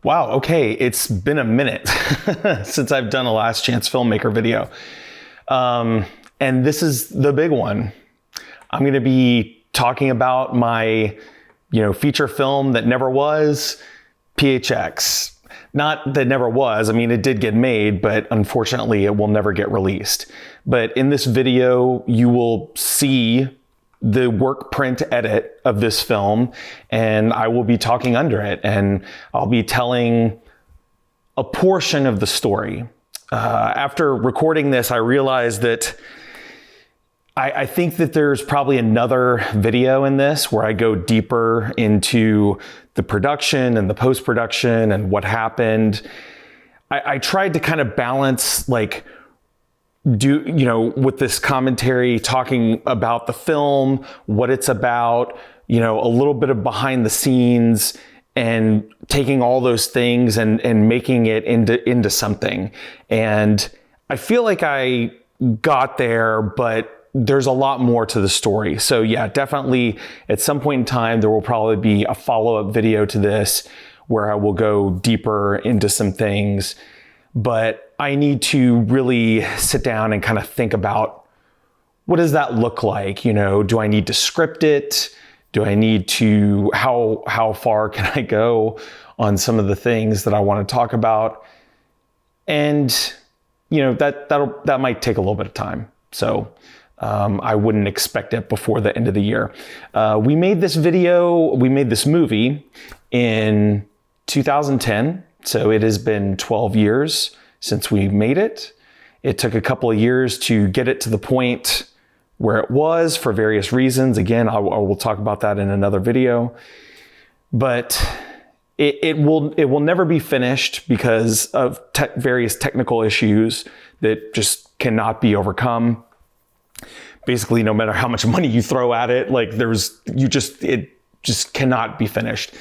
Wow, okay, it's been a minute since I've done a Last Chance Filmmaker video. And this is the big one. I'm gonna be talking about my, feature film that never was, PHX. Not that never was, I mean, it did get made, but unfortunately it will never get released. But in this video, you will see the work print edit of this film, and I will be talking under it, and I'll be telling a portion of the story. After recording this, I realized that I think that there's probably another video in this where I go deeper into the production and the post-production and what happened. I tried to kind of balance with this commentary, talking about the film, what it's about, a little bit of behind the scenes, and taking all those things and making it into something. And I feel like I got there, but there's a lot more to the story. So yeah, definitely at some point in time, there will probably be a follow-up video to this where I will go deeper into some things. But I need to really sit down and kind of think about, what does that look like? Do I need to script it? Do I need to, how far can I go on some of the things that I want to talk about? And, that might take a little bit of time. So I wouldn't expect it before the end of the year. We made this movie in 2010. So it has been 12 years since we made it. It took a couple of years to get it to the point where it was for various reasons. Again, I will talk about that in another video. But it will never be finished because of various technical issues that just cannot be overcome. Basically, no matter how much money you throw at it, it just cannot be finished.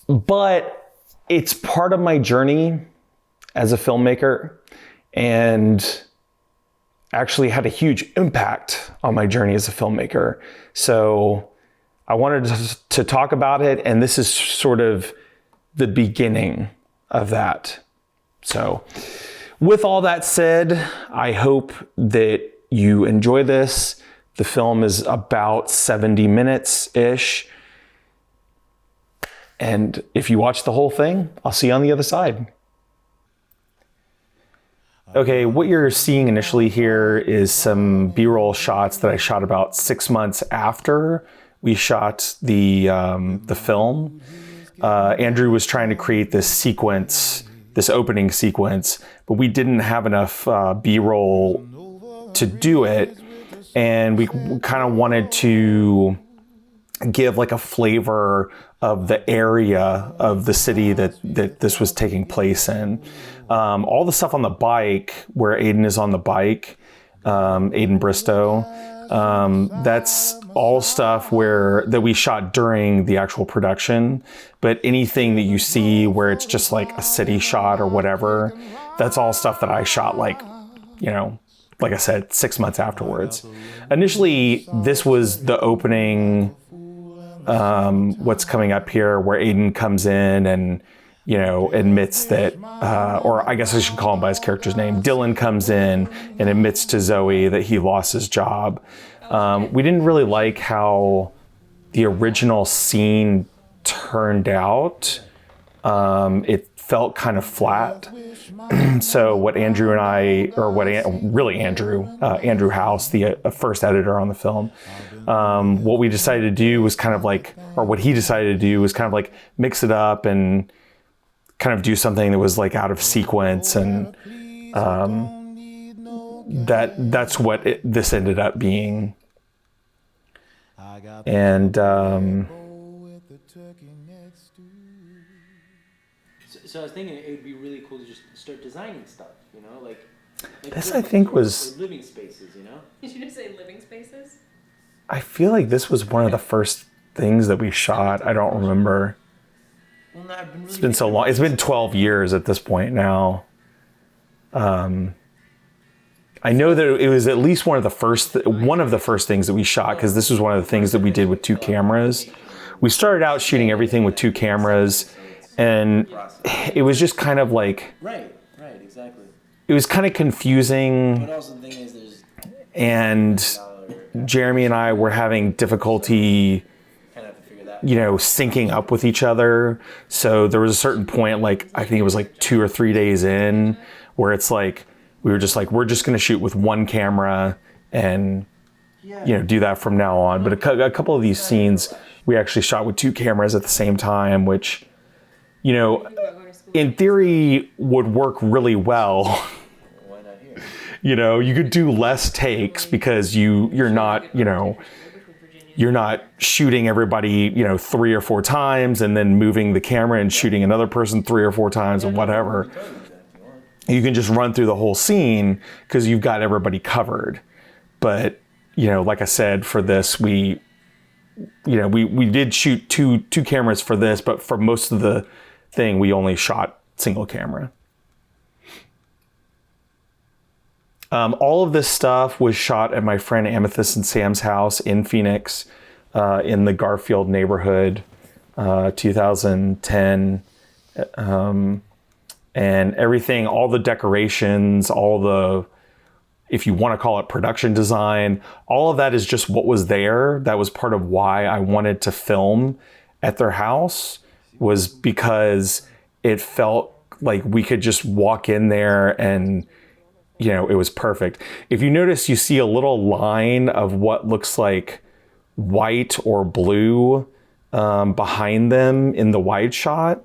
But it's part of my journey as a filmmaker, and actually had a huge impact on my journey as a filmmaker. So I wanted to talk about it, and this is sort of the beginning of that. So with all that said, I hope that you enjoy this. The film is about 70 minutes-ish. And if you watch the whole thing, I'll see you on the other side. Okay, what you're seeing initially here is some B-roll shots that I shot about 6 months after we shot the film. Andrew was trying to create this opening sequence, but we didn't have enough B-roll to do it, and we kind of wanted to give a flavor of the area of the city that this was taking place in. All the stuff on the bike, where Aiden is on the bike, Aiden Bristow, that's all stuff that we shot during the actual production. But anything that you see where it's just a city shot or whatever, that's all stuff that I shot like I said, 6 months afterwards. Initially, this was the opening, what's coming up here, where Aiden comes in and, admits that, or I guess I should call him by his character's name. Dylan comes in and admits to Zoe that he lost his job. We didn't really like how the original scene turned out. It felt kind of flat. So what Andrew and I, or Andrew House, the first editor on the film, what we decided to do was what he decided to do was mix it up and kind of do something that was out of sequence, and that's what this ended up being. And So I was thinking it would be really cool to just start designing stuff, this I think was living spaces, Did you just say living spaces? I feel like this was one of the first things that we shot. I don't remember. Well, no, I've been really It's been so long. It's been 12 years at this point now. I know that it was at least one of the first things that we shot, because this was one of the things that we did with 2 cameras. We started out shooting everything with 2 cameras, And process. it was just kind of like, Right, exactly. it was kind of confusing. But also the thing is, there's And Jeremy and I were having difficulty, kind of have to figure that. syncing up with each other. So there was a certain point, like, I think it was like 2 or 3 days in, where it's like, we were just like, we're just going to shoot with one camera and, do that from now on. But a couple of these scenes, we actually shot with 2 cameras at the same time, which, in theory would work really well. Why not here? You could do less takes because you're not shooting everybody, 3 or 4 times and then moving the camera and shooting another person 3 or 4 times and whatever. You can just run through the whole scene because you've got everybody covered. But, like I said, for this, we did shoot two cameras for this, but for most of the thing, we only shot single camera. All of this stuff was shot at my friend Amethyst and Sam's house in Phoenix, in the Garfield neighborhood, 2010. And everything, all the decorations, if you want to call it production design, all of that is just what was there. That was part of why I wanted to film at their house, was because it felt like we could just walk in there and, it was perfect. If you notice, you see a little line of what looks like white or blue behind them in the wide shot.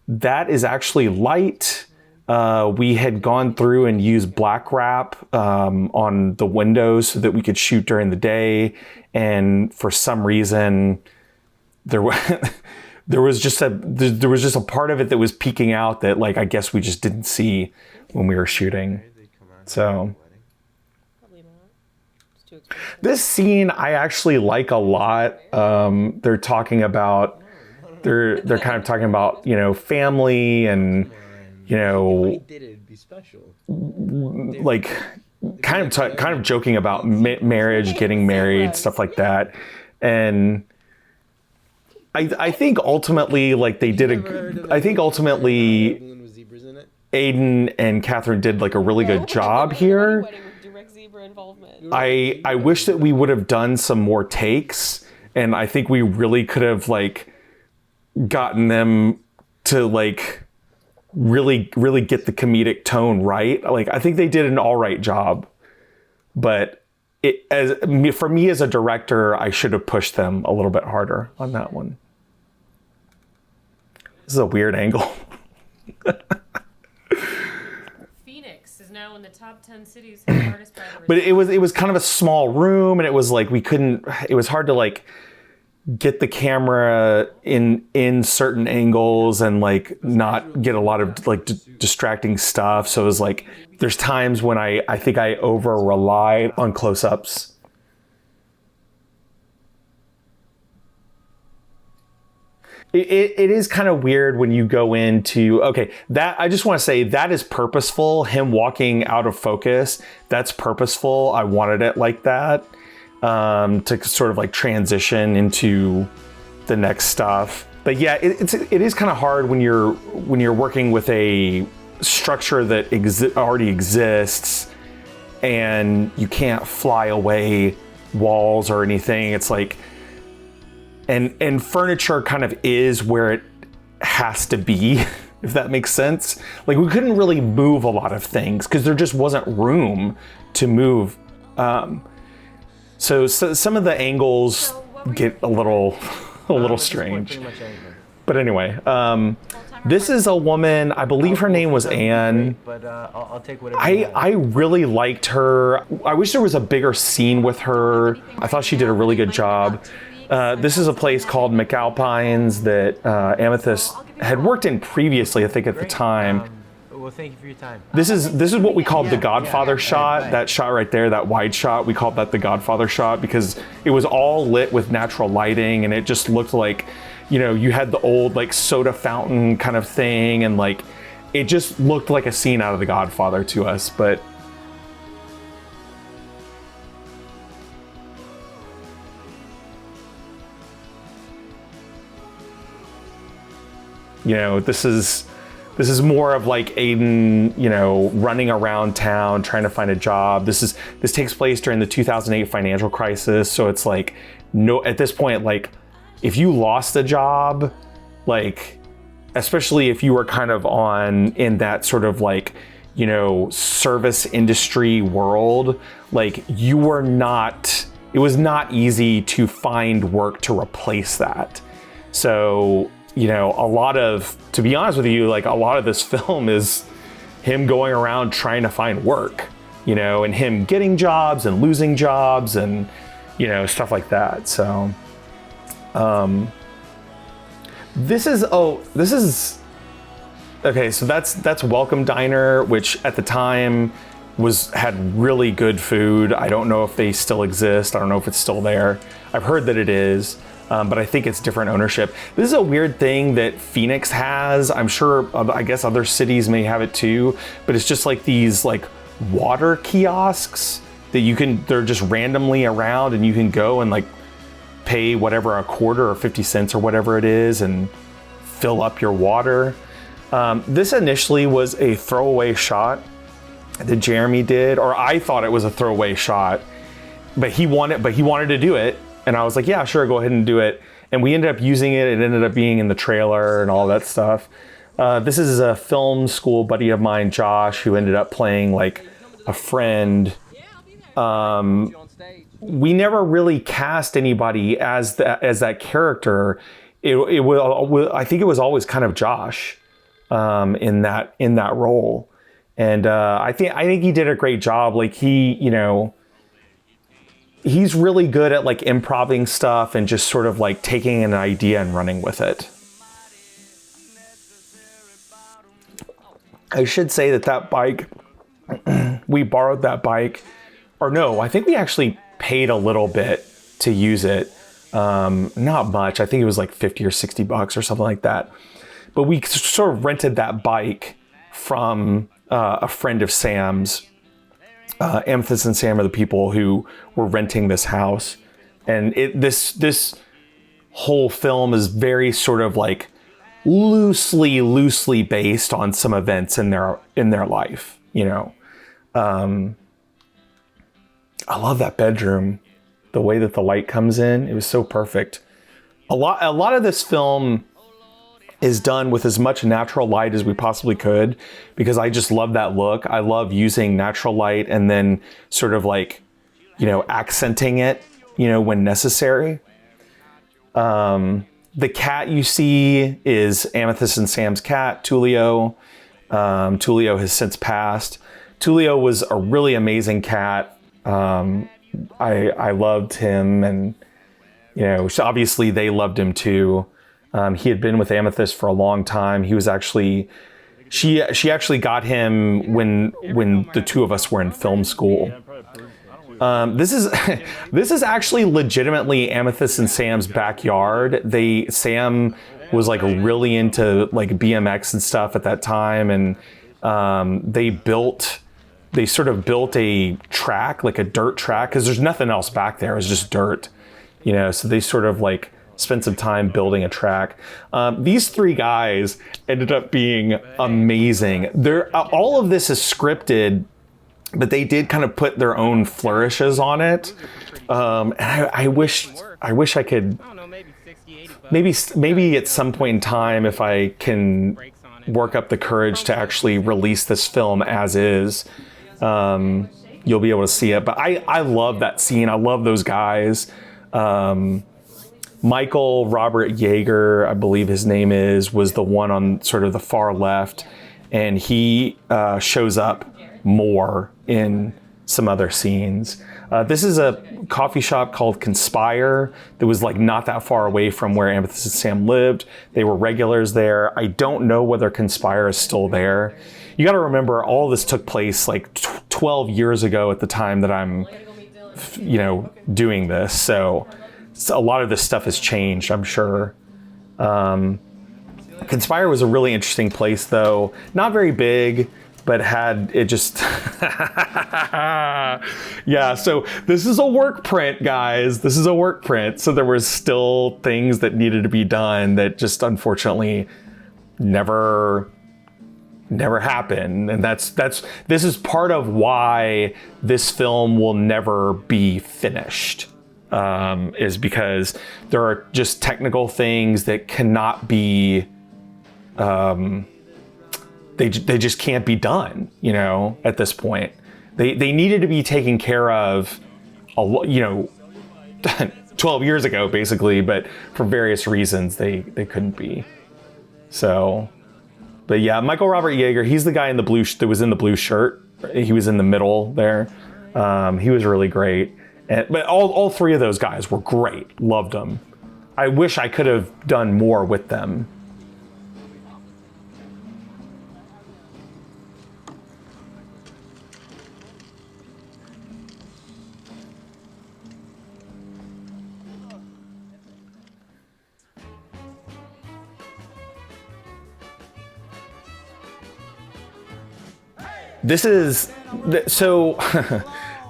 That is actually light. We had gone through and used black wrap on the windows so that we could shoot during the day. And for some reason, there was just a part of it that was peeking out that, like, I guess we just didn't see when we were shooting. So this scene I actually like a lot. They're talking about, they're kind of talking about, family and, like kind of joking about marriage, getting married, stuff like that. And I think ultimately, like, Aiden and Catherine did like a really good job here. I wish that we would have done some more takes, and I think we really could have like gotten them to like really get the comedic tone right. Like, I think they did an all right job, but for me as a director, I should have pushed them a little bit harder on that one. This is a weird angle. Phoenix is now in the top 10 cities hardest by the But it was kind of a small room, and it was like it was hard to like get the camera in certain angles and like not get a lot of like distracting stuff. So it was like, there's times when I think I over relied on close-ups. It is kind of weird when you go into, okay, that I just want to say that is purposeful. Him walking out of focus, that's purposeful. I wanted it like that, to sort of like transition into the next stuff. But yeah, it is kind of hard when you're working with a structure that already exists and you can't fly away walls or anything. It's like, and furniture kind of is where it has to be, if that makes sense. Like, we couldn't really move a lot of things because there just wasn't room to move. So some of the angles get a little strange. But anyway, this is a woman, I believe her name was Anne. But I'll take whatever. I really liked her. I wish there was a bigger scene with her. I thought she did a really good job. This is a place called McAlpine's that Amethyst had worked in previously, I think, at the time. Well, thank you for your time. This is what we called the Godfather shot. That shot right there, that wide shot, we called that the Godfather shot because it was all lit with natural lighting, and it just looked like, you had the old like soda fountain kind of thing, and like it just looked like a scene out of the Godfather to us. But You know, this is more of like Aiden, you know, running around town trying to find a job. This takes place during the 2008 financial crisis, so it's like at this point, like if you lost a job, like especially if you were kind of in that sort of like, you know, service industry world, like it was not easy to find work to replace that. So, you know, to be honest with you, like a lot of this film is him going around trying to find work, you know, and him getting jobs and losing jobs and, you know, stuff like that. So, this is okay. So that's Welcome Diner, which at the time had really good food. I don't know if they still exist. I don't know if it's still there. I've heard that it is, but I think it's different ownership. This is a weird thing that Phoenix has. I'm sure, I guess other cities may have it too, but it's just like these like water kiosks that they're just randomly around, and you can go and like pay whatever, a quarter or 50 cents or whatever it is, and fill up your water. This initially was a throwaway shot that Jeremy did, or I thought it was a throwaway shot, but he wanted to do it, and I was like, yeah, sure, go ahead and do it. And we ended up using it. It ended up being in the trailer and all that stuff. This is a film school buddy of mine, Josh, who ended up playing like a friend. We never really cast anybody as that character. I think it was always kind of Josh in that role, and I think he did a great job. Like he's really good at like improvising stuff and just sort of like taking an idea and running with it. I should say that bike, we borrowed that bike, or no, I think we actually paid a little bit to use it. Not much. I think it was like $50 or $60 or something like that. But we sort of rented that bike from a friend of Sam's. Amethyst and Sam are the people who were renting this house. And this whole film is very sort of like loosely based on some events in their life, you know. I love that bedroom. The way that the light comes in, it was so perfect. A lot of this film is done with as much natural light as we possibly could, because I just love that look. I love using natural light and then sort of like, you know, accenting it, you know, when necessary. The cat you see is Amethyst and Sam's cat, Tulio. Tulio has since passed. Tulio was a really amazing cat. I loved him, and you know, so obviously they loved him too. He had been with Amethyst for a long time. He was actually, she actually got him when the two of us were in film school. This is actually legitimately Amethyst and Sam's backyard. Sam was like really into like BMX and stuff at that time, and they sort of built a track, like a dirt track, because there's nothing else back there. It was just dirt, you know. So they sort of like spent some time building a track. These three guys ended up being amazing. All of this is scripted, but they did kind of put their own flourishes on it. And I wish I could, maybe at some point in time, if I can work up the courage to actually release this film as is, you'll be able to see it. But I love that scene. I love those guys. Michael Robert Yeager, I believe his name was the one on sort of the far left, and he shows up more in some other scenes. This is a coffee shop called Conspire that was like not that far away from where Amethyst and Sam lived. They were regulars there. I don't know whether Conspire is still there. You got to remember, all of this took place like 12 years ago at the time that I'm, you know, doing this. So a lot of this stuff has changed, I'm sure. Conspire was a really interesting place, though. Not very big, but yeah, so this is a work print, guys. This is a work print. So there was still things that needed to be done that just unfortunately never happened. And this is part of why this film will never be finished, is because there are just technical things that cannot be, they just can't be done, you know, at this point. They needed to be taken care of, 12 years ago, basically, but for various reasons, they couldn't be. So, but yeah, Michael Robert Yeager, he's the guy in the blue that was in the blue shirt. He was in the middle there. He was really great. But all three of those guys were great. Loved them. I wish I could have done more with them. This is so.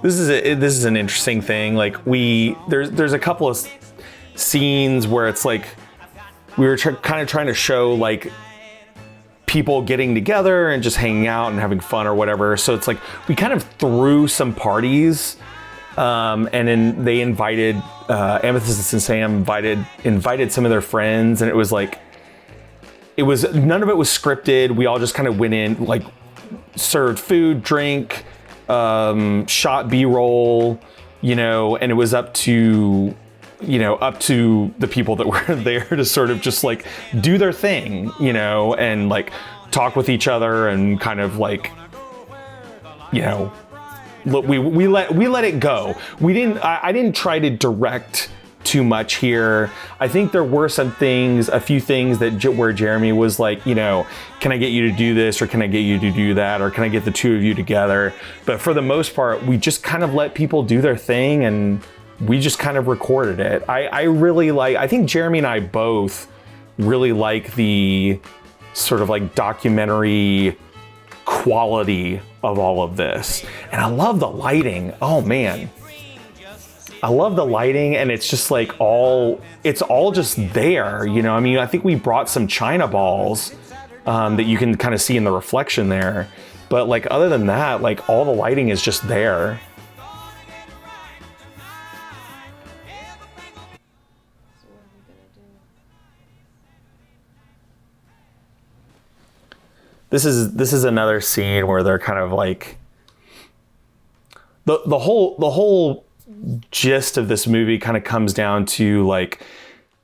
This is an interesting thing. Like there's a couple of scenes where it's like we were kind of trying to show like people getting together and just hanging out and having fun or whatever. So it's like we kind of threw some parties, and then they invited Amethyst and Sam invited some of their friends, and it was like none of it was scripted. We all just kind of went in, like served food, drink, shot B-roll, you know, and it was up to the people that were there to sort of just like do their thing, you know, and like talk with each other and kind of like, you know, we let it go. I didn't try to direct too much here. I think there were a few things where Jeremy was like, you know, can I get you to do this, or can I get you to do that, or can I get the two of you together? But for the most part, we just kind of let people do their thing, and we just kind of recorded it. I think Jeremy and I both really like the sort of like documentary quality of all of this. And I love the lighting. Oh man. I love the lighting, and it's just like it's all just there, you know. I mean, I think we brought some China balls that you can kind of see in the reflection there, but like other than that, like all the lighting is just there. This is another scene where they're kind of like the whole gist of this movie kind of comes down to like,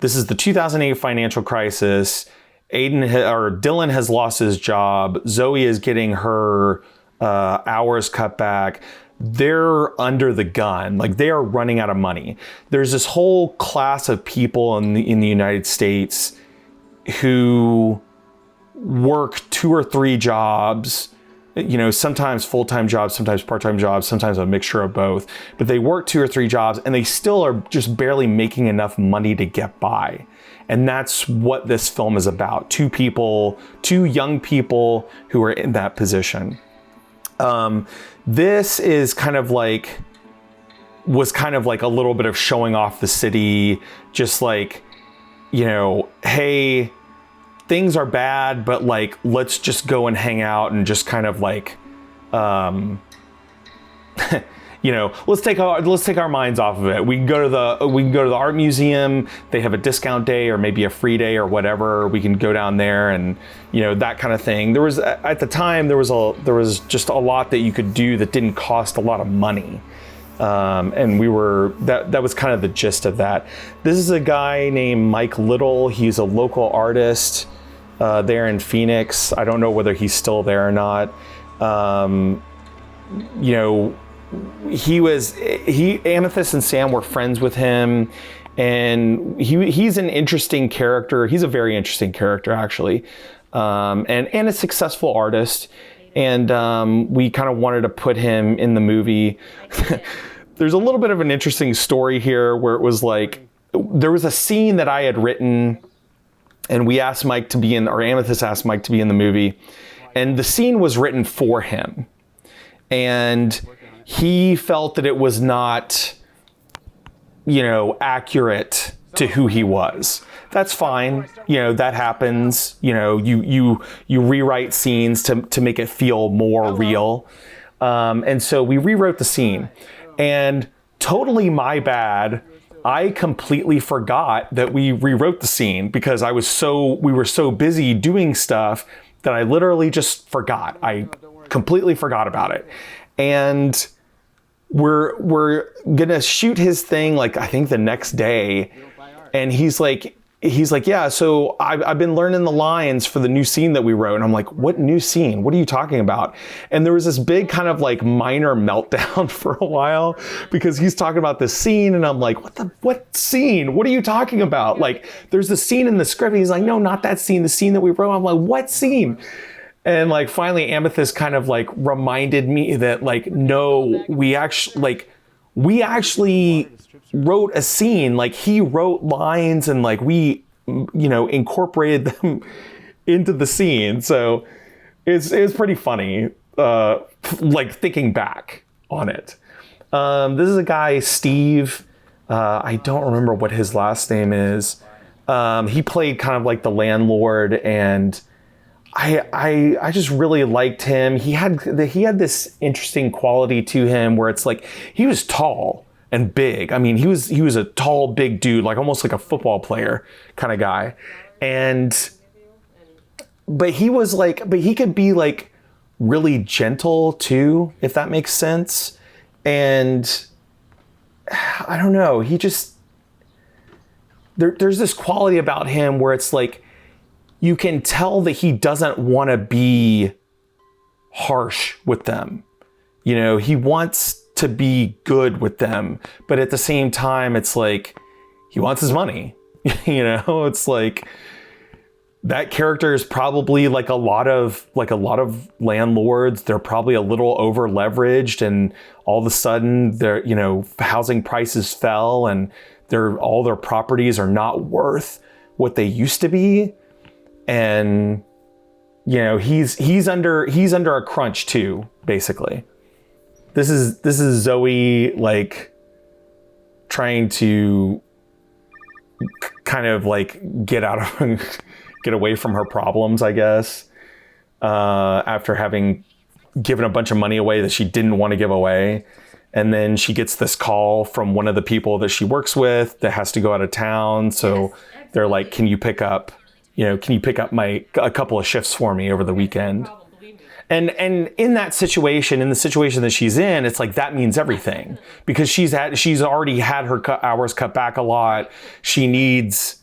this is the 2008 financial crisis. Dylan has lost his job. Zoe is getting her hours cut back. They're under the gun. Like, they are running out of money. There's this whole class of people in the United States who work 2 or 3 jobs, you know, sometimes full-time jobs, sometimes part-time jobs, sometimes a mixture of both. But they work 2 or 3 jobs, and they still are just barely making enough money to get by. And that's what this film is about. 2 young people who are in that position. This is was kind of like a little bit of showing off the city, just like, you know, hey, things are bad, but like, let's just go and hang out and just kind of like, you know, let's take our minds off of it. We can go to the art museum. They have a discount day or maybe a free day or whatever. We can go down there and, you know, that kind of thing. There was, at the time, there was just a lot that you could do that didn't cost a lot of money. And that was kind of the gist of that. This is a guy named Mike Little. He's a local artist there in Phoenix. I don't know whether he's still there or not. You know, Amethyst and Sam were friends with him, and he's an interesting character. He's a very interesting character, actually, and a successful artist. And we kind of wanted to put him in the movie. There's a little bit of an interesting story here where it was like, there was a scene that I had written, and we asked Mike to be in, or Amethyst asked Mike to be in the movie. And the scene was written for him. And he felt that it was not, you know, accurate to who he was. that's fine. You know, that happens. You know, you rewrite scenes to make it feel more real. And so we rewrote the scene, and totally my bad. I completely forgot that we rewrote the scene because we were so busy doing stuff that I literally just forgot. I completely forgot about it. And we're gonna shoot his thing, like, I think the next day. And he's like, yeah, so I've been learning the lines for the new scene that we wrote. And I'm like, what new scene? What are you talking about? And there was this big kind of like minor meltdown for a while because he's talking about this scene. And I'm like, what scene? What are you talking about? Like, there's the scene in the script. And he's like, no, not that scene, the scene that we wrote. I'm like, what scene? And like, finally Amethyst kind of like reminded me that like, no, we actually wrote a scene. Like, he wrote lines and like we, you know, incorporated them into the scene. So it's pretty funny, like thinking back on it. This is a guy, Steve. I don't remember what his last name is. He played kind of like the landlord, and I just really liked him. He had this interesting quality to him where it's like he was tall and big. I mean, he was a tall, big dude, like almost like a football player kind of guy. But he could be like really gentle too, if that makes sense. And I don't know, he just, there's this quality about him where it's like, you can tell that he doesn't want to be harsh with them. You know, he wants to be good with them, but at the same time, it's like he wants his money. You know, it's like that character is probably like a lot of landlords. They're probably a little over leveraged, and all of a sudden, their, you know, housing prices fell, and all their properties are not worth what they used to be. And, you know, he's under a crunch too, basically. This is Zoe, like, trying to kind of like get away from her problems, I guess, after having given a bunch of money away that she didn't want to give away. And then she gets this call from one of the people that she works with that has to go out of town. So they're like, can you pick up a couple of shifts for me over the weekend? And in that situation, in the situation that she's in, it's like, that means everything, because she's already had her hours cut back a lot. She needs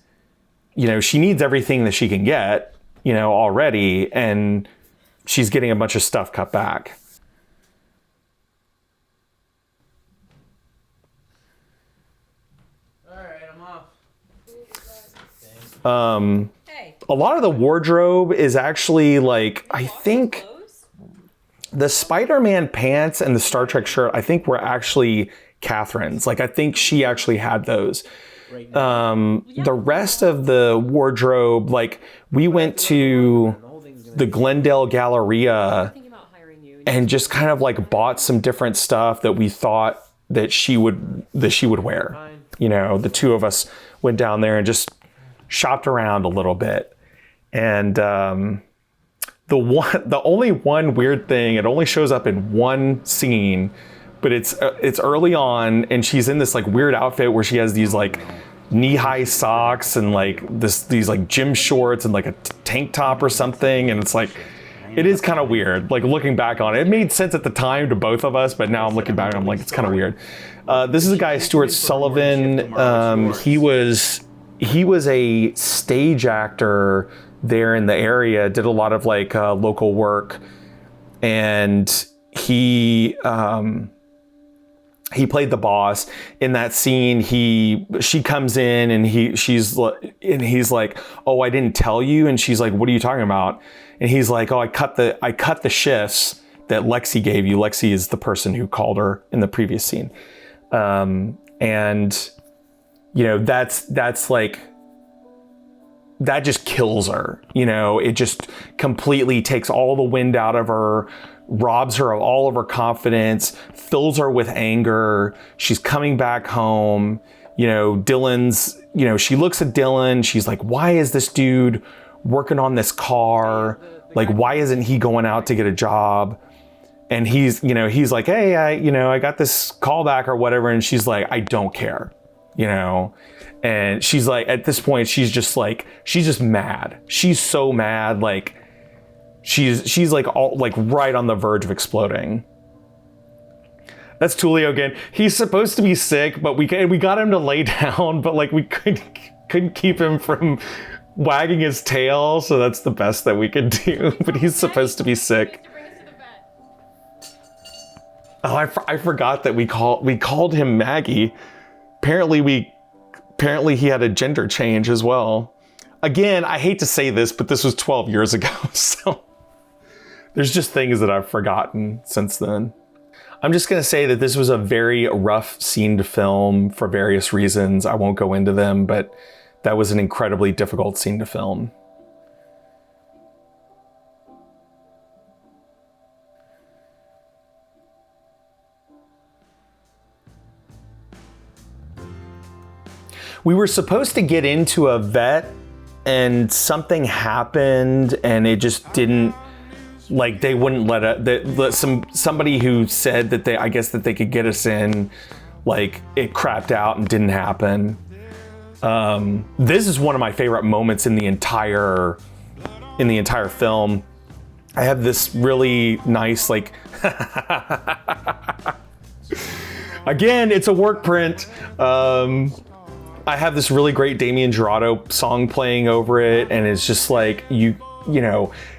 everything that she can get, you know, already. And she's getting a bunch of stuff cut back. All right, I'm off. A lot of the wardrobe is actually like, I think the Spider-Man pants and the Star Trek shirt, I think were actually Catherine's. Like, I think she actually had those. The rest of the wardrobe, like, we went to the Glendale Galleria and just kind of like bought some different stuff that we thought that she would wear. You know, the two of us went down there and just shopped around a little bit. And the only one weird thing, it only shows up in one scene, but it's early on, and she's in this like weird outfit where she has these like knee-high socks and like these like gym shorts and like a tank top or something, and it's like, it is kind of weird. Like, looking back on it, it made sense at the time to both of us, but now I'm looking back and I'm like, it's kind of weird. This is a guy, Stuart Sullivan. He was a stage actor there in the area, did a lot of like local work, and he played the boss in that scene. She comes in and he's like, oh, I didn't tell you. And she's like, what are you talking about? And he's like, oh, I cut the shifts that Lexi gave you. Lexi is the person who called her in the previous scene. And you know, that's like, that just kills her. You know, it just completely takes all the wind out of her, robs her of all of her confidence, fills her with anger. She's coming back home. You know, Dylan's, she looks at Dylan. She's like, why is this dude working on this car? Like, why isn't he going out to get a job? And he's like, hey, I got this callback or whatever. And she's like, I don't care, And she's like, at this point, she's just mad. She's so mad. Like, she's like all like right on the verge of exploding. That's Tulio again. He's supposed to be sick, but we got him to lay down, but like we couldn't keep him from wagging his tail. So that's the best that we could do. But he's supposed to be sick. Oh, I forgot that we called him Maggie. Apparently he had a gender change as well. Again, I hate to say this, but this was 12 years ago. So there's just things that I've forgotten since then. I'm just going to say that this was a very rough scene to film for various reasons. I won't go into them, but that was an incredibly difficult scene to film. We were supposed to get into a vet and something happened and it just didn't, like they wouldn't somebody who said that I guess that they could get us in, like it crapped out and didn't happen. This is one of my favorite moments in the entire film. I have this really nice, like, again, it's a work print. I have this really great Damien Jurado song playing over it, and it's just like,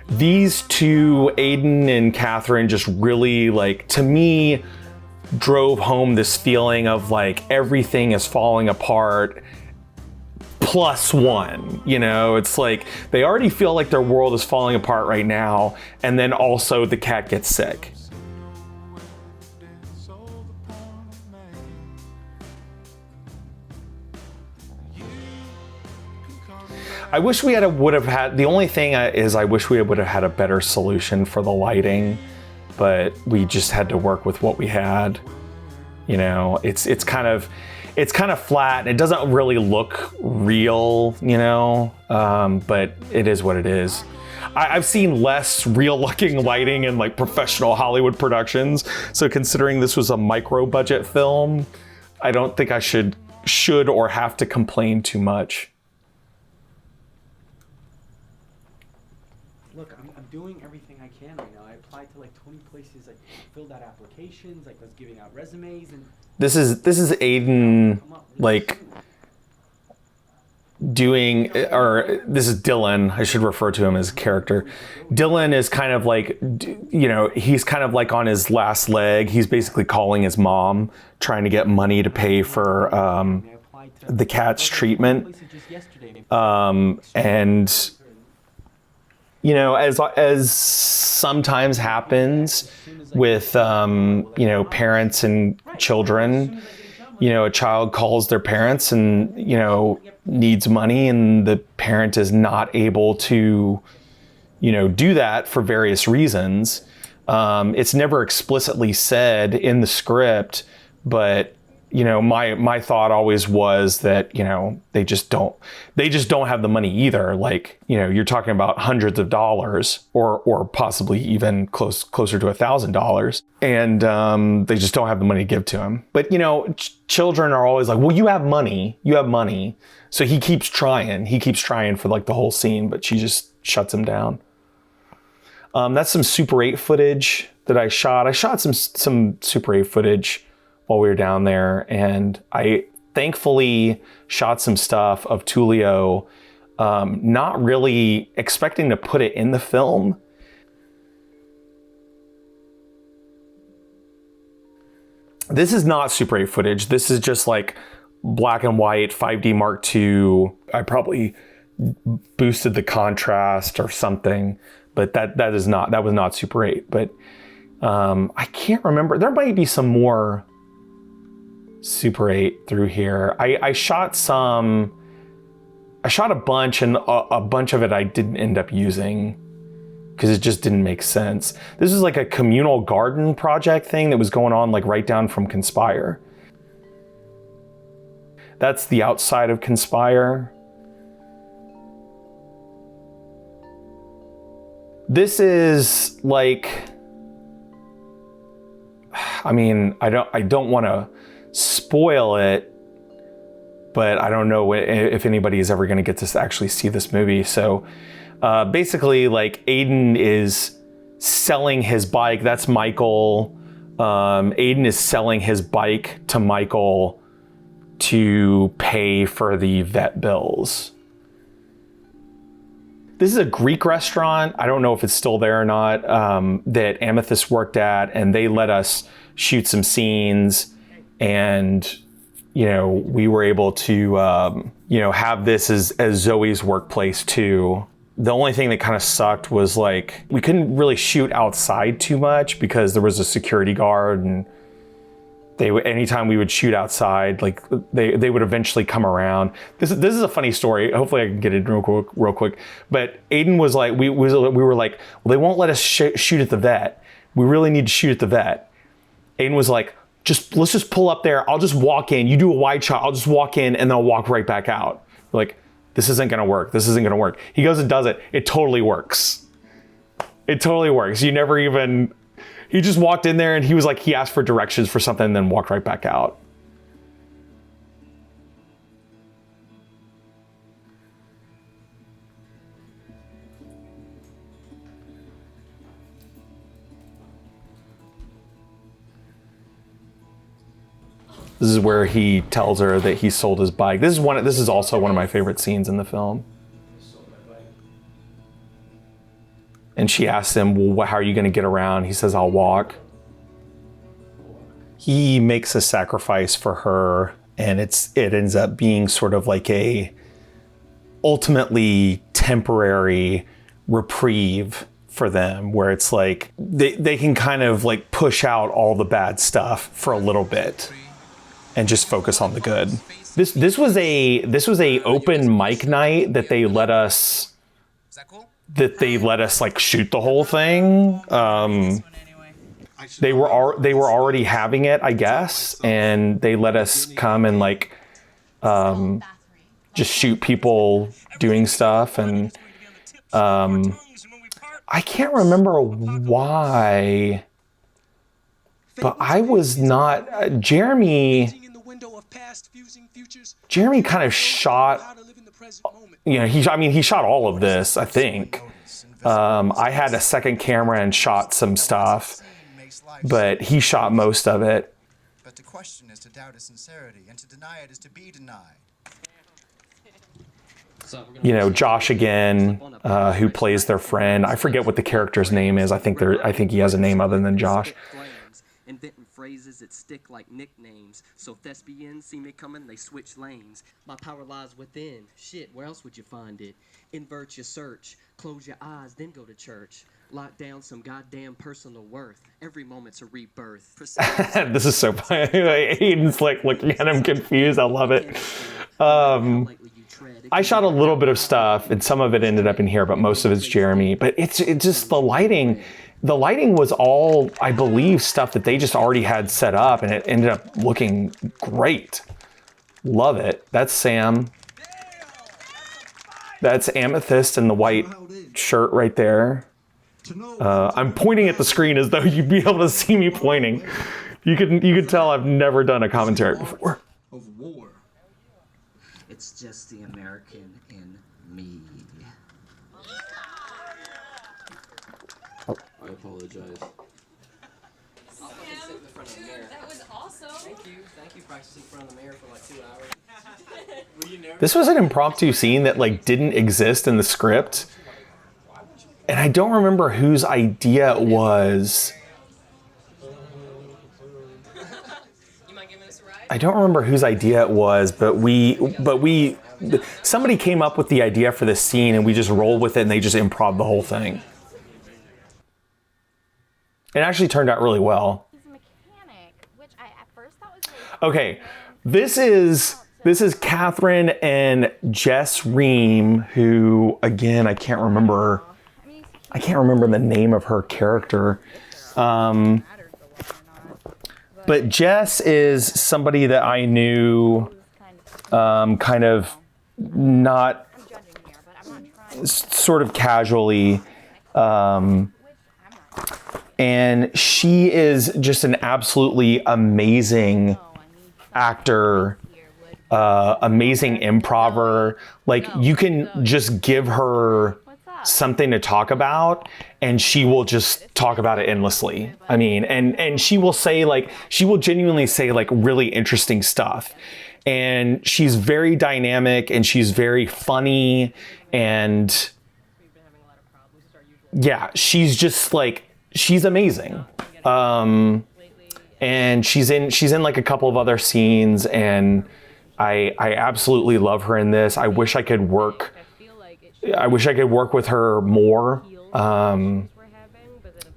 these two, Aiden and Catherine, just really, like, to me, drove home this feeling of like everything is falling apart +1, it's like they already feel like their world is falling apart right now, and then also the cat gets sick. I wish we would have had, the only thing is I wish we would have had a better solution for the lighting, but we just had to work with what we had. It's kind of flat and it doesn't really look real, but it is what it is. I've seen less real looking lighting in like professional Hollywood productions. So considering this was a micro budget film, I don't think I should or have to complain too much. Look, I'm doing everything I can right now. I applied to like 20 places. I filled out applications. Like, I was giving out resumes, and this is Aiden, like doing, or this is Dylan. I should refer to him as a character. Dylan is kind of like, he's kind of like on his last leg. He's basically calling his mom, trying to get money to pay for the cat's treatment, and. As sometimes happens with, parents and children, a child calls their parents and, needs money, and the parent is not able to, do that for various reasons. It's never explicitly said in the script, but my thought always was that, they just don't have the money either. Like, you're talking about hundreds of dollars or possibly even closer to $1,000. And they just don't have the money to give to him. But, children are always like, well, you have money. So he keeps trying for like the whole scene, but she just shuts him down. That's some Super 8 footage that I shot. I shot some Super 8 footage while we were down there, and I thankfully shot some stuff of Tulio, not really expecting to put it in the film. This is not Super 8 footage. This is just like black and white 5D Mark II. I probably boosted the contrast or something, but that was not Super 8. But I can't remember. There might be some more Super 8 through here. I shot a bunch, and a bunch of it I didn't end up using because it just didn't make sense. This is like a communal garden project thing that was going on like right down from Conspire. That's the outside of Conspire. This is like, I mean, I don't want to spoil it, but I don't know if anybody is ever going to get to actually see this movie. So basically, like, Aiden is selling his bike. That's Michael. Aiden is selling his bike to Michael to pay for the vet bills. This is a Greek restaurant. I don't know if it's still there or not, that Amethyst worked at, and they let us shoot some scenes, and, you know, we were able to, you know, have this as Zoe's workplace too. The only thing that kind of sucked was, like, we couldn't really shoot outside too much because there was a security guard, and anytime we would shoot outside, like, they would eventually come around. This is a funny story. Hopefully I can get it real quick. But Aiden was like, we were like, well, they won't let us shoot at the vet. We really need to shoot at the vet. Aiden was like, let's just pull up there. I'll just walk in. You do a wide shot. I'll just walk in and then I'll walk right back out. We're like, this isn't gonna work. This isn't gonna work. He goes and does it. It totally works. It totally works. He just walked in there and he was like, he asked for directions for something and then walked right back out. This is where he tells her that he sold his bike. This is also one of my favorite scenes in the film. And she asks him, well, how are you going to get around? He says, I'll walk. He makes a sacrifice for her, and it ends up being sort of like a ultimately temporary reprieve for them, where it's like they can kind of like push out all the bad stuff for a little bit and just focus on the good. This was a open mic night that they let us like shoot the whole thing. They were already having it, I guess, and they let us come and like just shoot people doing stuff. And I can't remember why, but I was not Jeremy kind of shot, you know, he shot all of this, I think. I had a second camera and shot some stuff, but he shot most of it. But to question is to doubt his sincerity, and to deny it is to be denied. You know, Josh again, who plays their friend. I forget what the character's name is. I think he has a name other than Josh. Inventing phrases that stick like nicknames. So thespians see me coming, they switch lanes. My power lies within. Shit, where else would you find it? Invert your search. Close your eyes, then go to church. Lock down some goddamn personal worth. Every moment's a rebirth. This is so funny. Aiden's like looking at him confused. I love it. I shot a little bit of stuff, and some of it ended up in here, but most of it's Jeremy. But it's just the lighting. The lighting was all, I believe, stuff that they just already had set up, and it ended up looking great. Love it. That's Sam. That's Amethyst in the white shirt right there. I'm pointing at the screen as though you'd be able to see me pointing. You could tell I've never done a commentary before. Of war. It's just the American in me. I apologize. That was awesome. Thank you. Practicing in front of the mayor for like 2 hours. Were you nervous? This was an impromptu scene that like didn't exist in the script. And I don't remember whose idea it was. I don't remember whose idea it was, but somebody came up with the idea for this scene, and we just rolled with it, and they just improv the whole thing. It actually turned out really well. He's a mechanic, which I at first thought was really Okay, this is Catherine and Jess Ream, who, again, I can't remember the name of her character. But Jess is somebody that I knew kind of not I'm judging here, but I'm not trying. sort of casually. Which I'm not. And she is just an absolutely amazing Oh, I need some actor, here would. amazing improver. Like, you can just give her What's up? something to talk about and she will just talk about it endlessly. I mean, and she will say, like, she will genuinely say like really interesting stuff. And she's very dynamic and she's very funny, and yeah, she's just like, she's amazing. And she's in like a couple of other scenes, and I absolutely love her in this. I wish I could work with her more. I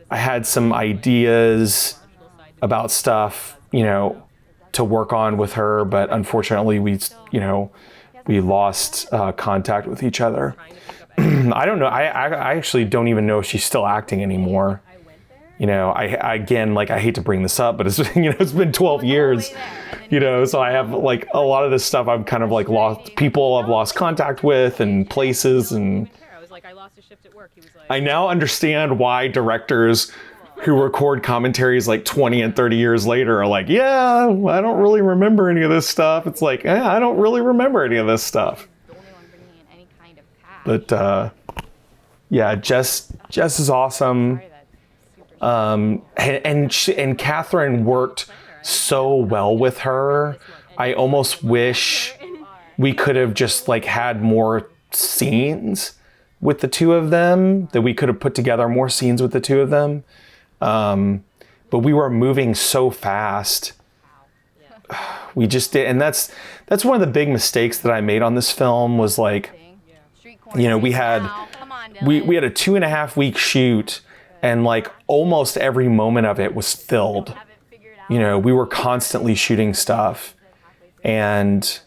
had some ideas about stuff, you know, to work on with her, but unfortunately we lost contact with each other. I don't know. I actually don't even know if she's still acting anymore. You know, I again, like, I hate to bring this up, but it's, you know, it's been 12 years, you know, so I have like a lot of this stuff I've kind of like lost, people I've lost contact with and places, and I now understand why directors who record commentaries like 20 and 30 years later are like, yeah, I don't really remember any of this stuff. It's like, I don't really remember any of this stuff. The only one bringing in any kind of cash. But yeah, Jess is awesome. And Catherine worked so well with her. I almost wish we could have just like had more scenes with the two of them, that we could have put together more scenes with the two of them. But we were moving so fast. We just did. And that's one of the big mistakes that I made on this film, was like, you know, we had a 2.5 week shoot, and like almost every moment of it was filled. You know, we were constantly shooting stuff, and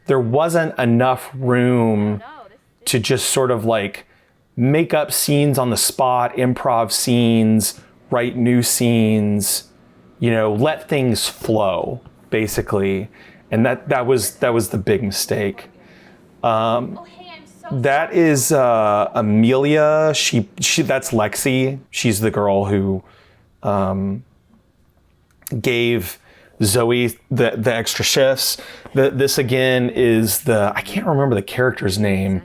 there wasn't enough room to just sort of like make up scenes on the spot, improv scenes, write new scenes, you know, let things flow, basically. And that was the big mistake. That is Amelia. She that's Lexi. She's the girl who gave Zoe the extra shifts. This again is I can't remember the character's name.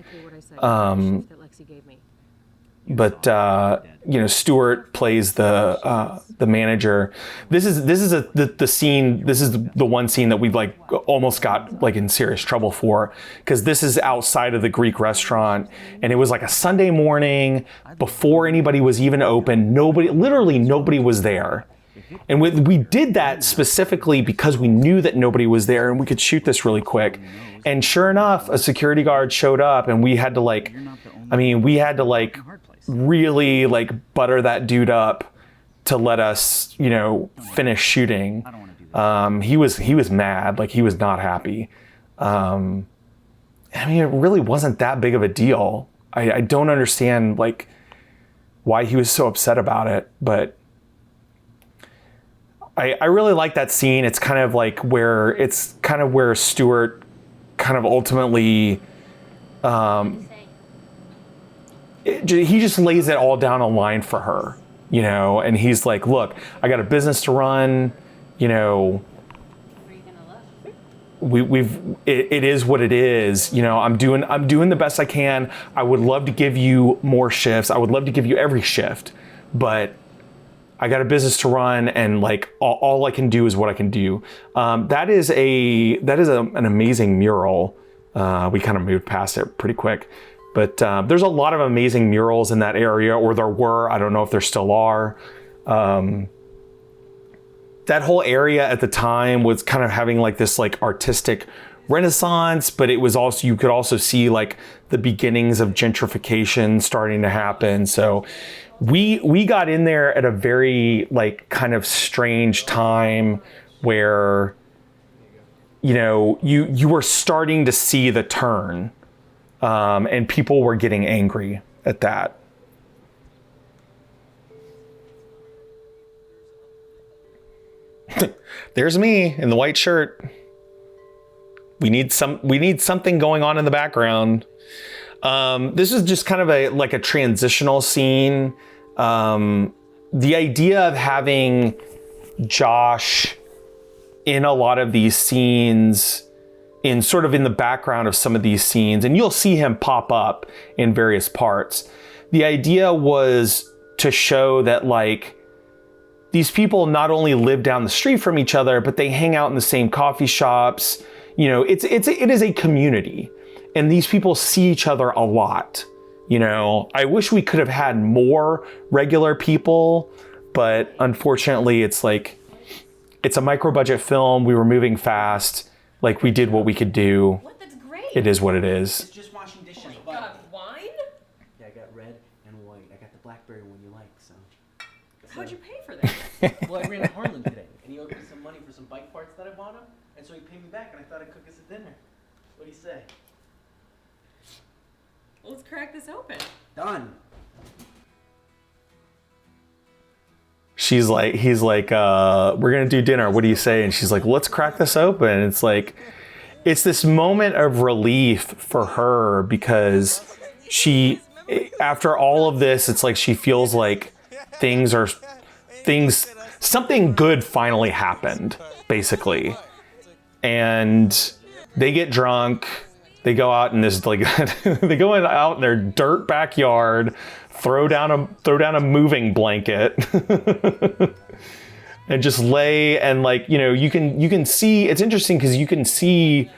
But you know, Stuart plays the manager. This is the scene. This is the one scene that we like almost got like in serious trouble for, because this is outside of the Greek restaurant, and it was like a Sunday morning before anybody was even open. Literally nobody was there. And we did that specifically because we knew that nobody was there and we could shoot this really quick. And sure enough, a security guard showed up, and we had to like really like butter that dude up to let us, you know, finish shooting. He was mad, like he was not happy. I mean, it really wasn't that big of a deal. I don't understand like why he was so upset about it, but I really like that scene. It's kind of where Stuart kind of ultimately, he just lays it all down a line for her, you know, and he's like, look, I got a business to run, you know, it is what it is, you know, I'm doing the best I can. I would love to give you more shifts. I would love to give you every shift, but I got a business to run, and like all I can do is what I can do. That is an amazing mural. We kind of moved past it pretty quick, but there's a lot of amazing murals in that area, or there were. I don't know if there still are. That whole area at the time was kind of having like this like artistic renaissance, but it was also, you could also see like the beginnings of gentrification starting to happen. So we got in there at a very like kind of strange time where, you know, you were starting to see the turn, and people were getting angry at that. There's me in the white shirt. we need something going on in the background. This is just kind of a transitional scene. The idea of having Josh in a lot of these scenes, in the background of some of these scenes, and you'll see him pop up in various parts. The idea was to show that like these people not only live down the street from each other, but they hang out in the same coffee shops. You know, it is a community, and these people see each other a lot. You know, I wish we could have had more regular people, but unfortunately it's like, it's a micro budget film. We were moving fast. Like, we did what we could do. What? That's great. It is what it is. It's just washing dishes. You but got wine? yeah, I got red and white. I got the blackberry one you like, so. How'd you pay for that? Well, I ran to Harlan today, and he owed me some money for some bike parts that I bought him, and so he paid me back, and I thought I'd cook us a dinner. What do you say? Let's crack this open. Done. He's like, we're gonna do dinner. What do you say? And she's like, let's crack this open. It's like, it's this moment of relief for her, because after all of this, it's like she feels like something good finally happened, basically. And they get drunk. They go out in this out in their dirt backyard, throw down a moving blanket, and just lay, and like, you know, you can see, it's interesting because you can see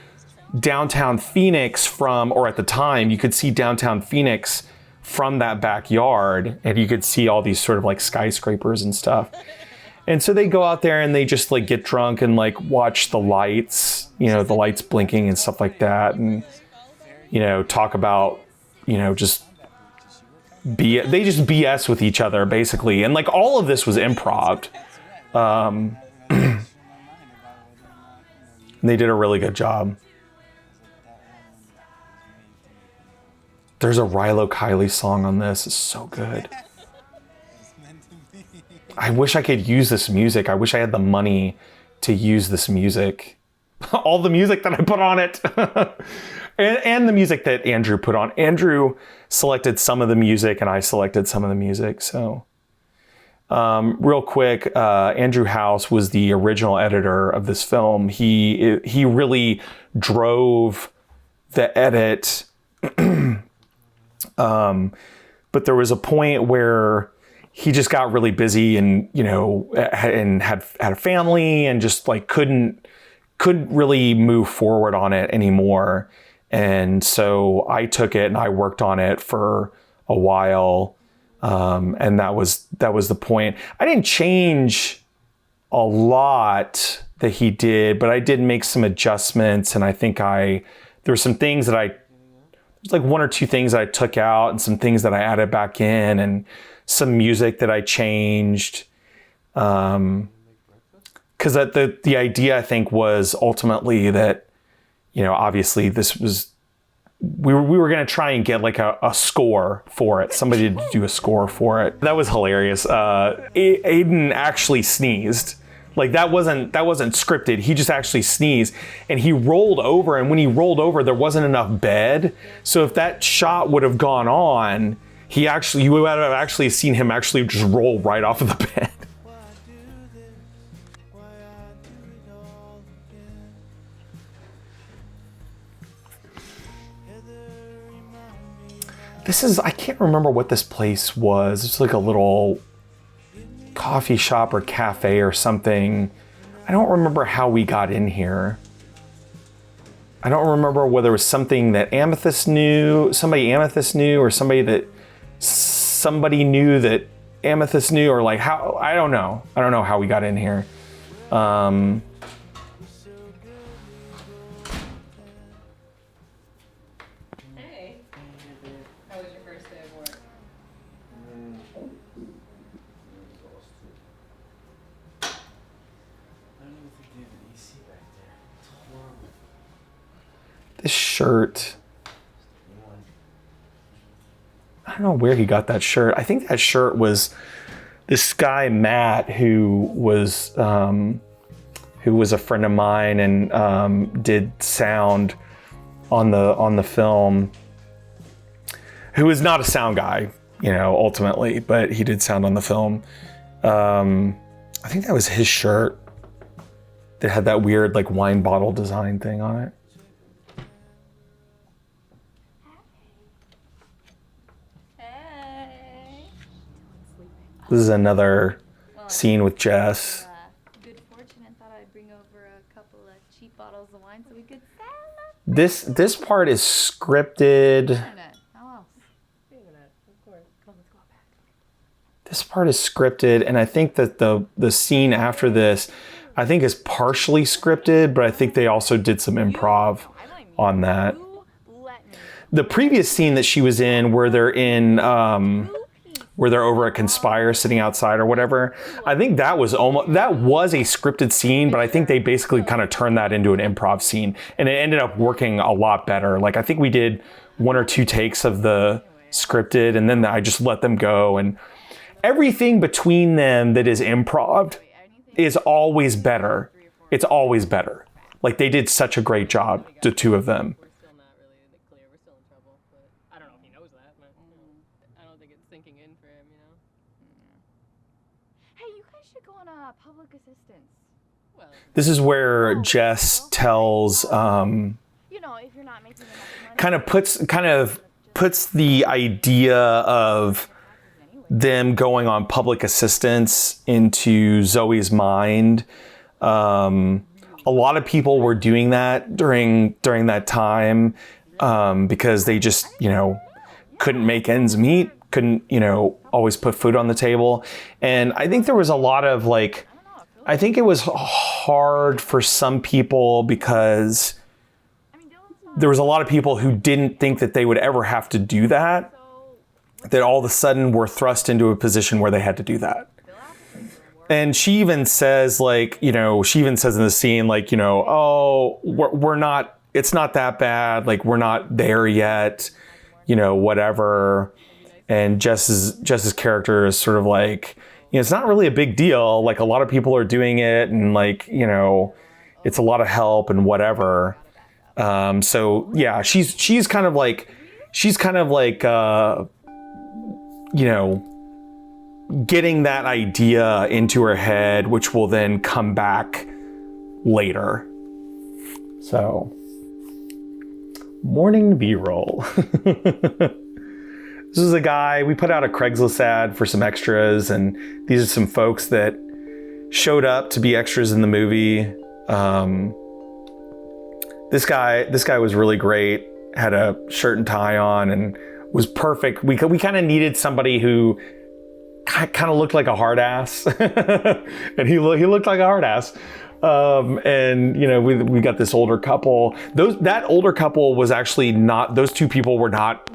downtown Phoenix or at the time you could see downtown Phoenix from that backyard, and you could see all these sort of like skyscrapers and stuff. And so they go out there and they just like get drunk and like watch the lights, you know, the lights blinking and stuff like that. And, you know, talk about, you know, they just BS with each other basically. And like all of this was improv. They did a really good job. There's a Rilo Kiley song on this. It's so good. I wish I could use this music. I wish I had the money to use this music. All the music that I put on it. and the music that Andrew put on. Andrew selected some of the music and I selected some of the music. So real quick, Andrew House was the original editor of this film. He really drove the edit. But there was a point where he just got really busy and, you know, and had a family and just like couldn't really move forward on it anymore. And so I took it and I worked on it for a while. And that was the point. I didn't change a lot that he did, but I did make some adjustments. And I think there were some things that there's like one or two things that I took out and some things that I added back in, and some music that I changed. Because the idea, I think, was ultimately that, you know, obviously we were going to try and get like a score for it. Somebody to do a score for it. That was hilarious. Aiden actually sneezed. Like that wasn't scripted. He just actually sneezed and he rolled over. And when he rolled over, there wasn't enough bed. So if that shot would have gone on, you would have actually seen him actually just roll right off of the bed. I can't remember what this place was. It's like a little coffee shop or cafe or something. I don't remember how we got in here. I don't remember whether it was something that Amethyst knew, or somebody knew that Amethyst knew, or like how, I don't know how we got in here. Hey, how was your first day of work? I don't even think they have an AC back there. It's horrible. This shirt, I don't know where he got that shirt. I think that shirt was this guy, Matt, who was who was a friend of mine and did sound on the film, who is not a sound guy, ultimately, but he did sound on the film. I think that was his shirt that had that weird like wine bottle design thing on it. Hey. This is another scene with Jess. Good fortune and thought I'd bring over a couple of cheap bottles of wine so we could sell This part is scripted. internet. How else? This part is scripted, and I think that the scene after this, I think is partially scripted, but I think they also did some improv on that. You let me. The previous scene that she was in, where they're over at Conspire sitting outside or whatever, I think that was a scripted scene, but I think they basically kind of turned that into an improv scene, and it ended up working a lot better. Like, I think we did 1 or 2 takes of the scripted, and then I just let them go, and everything between them that is improv is always better. It's always better. Like, they did such a great job, the two of them. We're still not really clear. We're still in trouble, but I don't know if he knows that, but I don't think it's sinking in for him, Hey, you guys should go on a public assistance. Well, This is where Jess tells, If you're not making enough money. kind of puts the idea of them going on public assistance into Zoe's mind. A lot of people were doing that during that time because they just, couldn't make ends meet, couldn't, always put food on the table. And I think there was a lot of I think it was hard for some people because there was a lot of people who didn't think that they would ever have to do that all of a sudden were thrust into a position where they had to do that. And she even says in the scene, oh, we're not, it's not that bad. Like, we're not there yet, whatever. And Jess's character is sort of like, it's not really a big deal. Like, a lot of people are doing it, and it's a lot of help and whatever. So yeah, she's kind of like, getting that idea into her head, which will then come back later. So, morning B-roll. This is a guy, we put out a Craigslist ad for some extras, and these are some folks that showed up to be extras in the movie. This guy was really great, had a shirt and tie on, and was perfect. We kind of needed somebody who kind of looked like a hard ass, and he looked like a hard ass. And we got this older couple. That older couple was actually not. Those two people were not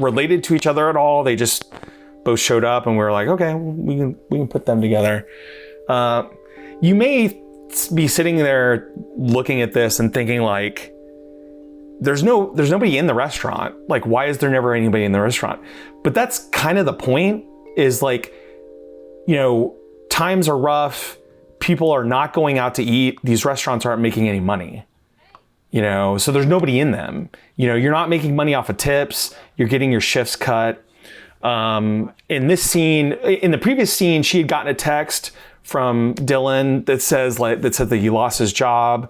related to each other at all. They just both showed up, and we were like, okay, we can put them together. You may be sitting there looking at this and thinking like, there's nobody in the restaurant. Like, why is there never anybody in the restaurant? But that's kind of the point, is times are rough. People are not going out to eat. These restaurants aren't making any money, so there's nobody in them. You're not making money off of tips. You're getting your shifts cut. In the previous scene, she had gotten a text from Dylan that said that he lost his job.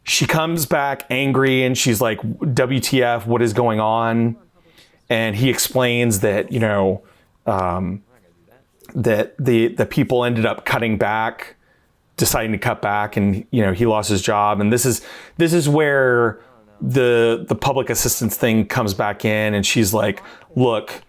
She comes back angry and she's like, WTF, what is going on? And he explains that, that the people ended up deciding to cut back, and, he lost his job. And this is where the public assistance thing comes back in, and she's like, look,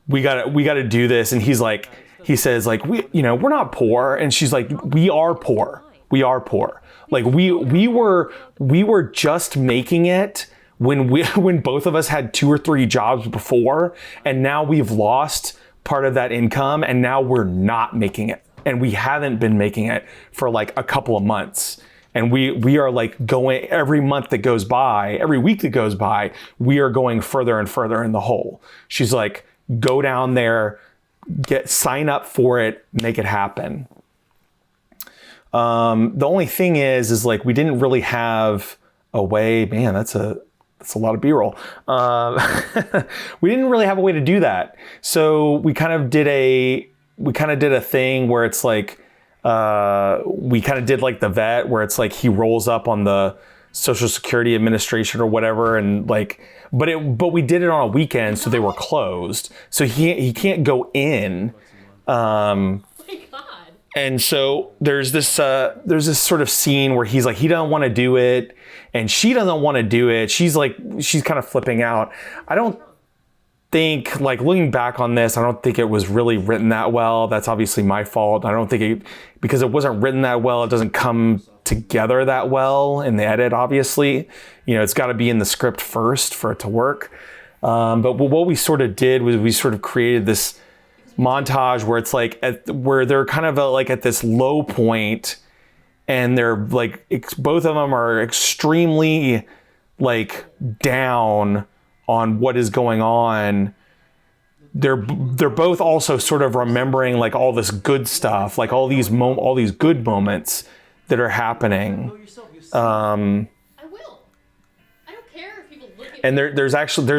we gotta do this. And he says we're not poor. And she's like, we are poor. We are poor. Like, we were just making it when both of us had 2 or 3 jobs before, and now we've lost part of that income, and now we're not making it, and we haven't been making it for like a couple of months, and we are like going, every month that goes by, every week that goes by, we are going further and further in the hole. She's like, go down there, sign up for it, make it happen. The only thing is like we didn't really have a way. Man, that's a lot of B-roll. We didn't really have a way to do that, so we kind of did a thing where it's like we kind of did like the vet, where it's like he rolls up on the Social Security Administration or whatever, and like, but we did it on a weekend, so they were closed, so he can't go in. My God. And so there's this sort of scene where he's like, he doesn't want to do it, and she doesn't want to do it. She's kind of flipping out. I don't think, like, looking back on this, I don't think it was really written that well. That's obviously my fault. I don't think because it wasn't written that well, it doesn't come together that well in the edit, obviously. You know, it's got to be in the script first for it to work. But what we sort of did was we sort of created this montage where it's like where they're kind of like at this low point, and they're like both of them are extremely like down on what is going on. They're both also sort of remembering like all this good stuff, like all these good moments that are happening. I will. I don't care if people look at And me. there's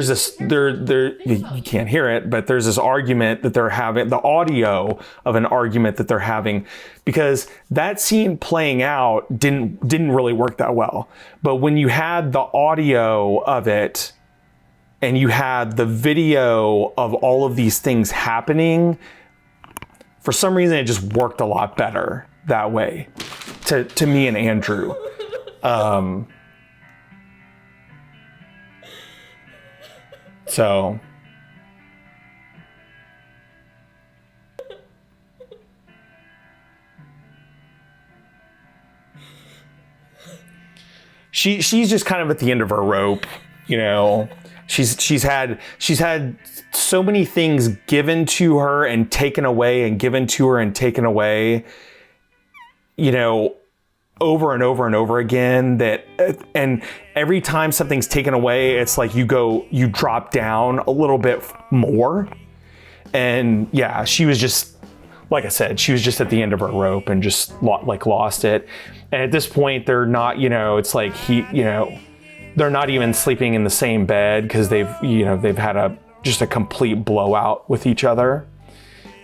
this you can't hear it, but there's this argument that they're having, the audio of an argument that they're having, because that scene playing out didn't really work that well. But when you had the audio of it and you had the video of all of these things happening, for some reason it just worked a lot better that way to me and Andrew. So she's just kind of at the end of her rope, you know. She's had so many things given to her and taken away and given to her and taken away, you know, over and over and over again, and every time something's taken away, it's like you drop down a little bit more. And yeah, she was just, like I said, she was just at the end of her rope and just lost it. And at this point, they're not, you know, it's like they're not even sleeping in the same bed because they've had just a complete blowout with each other.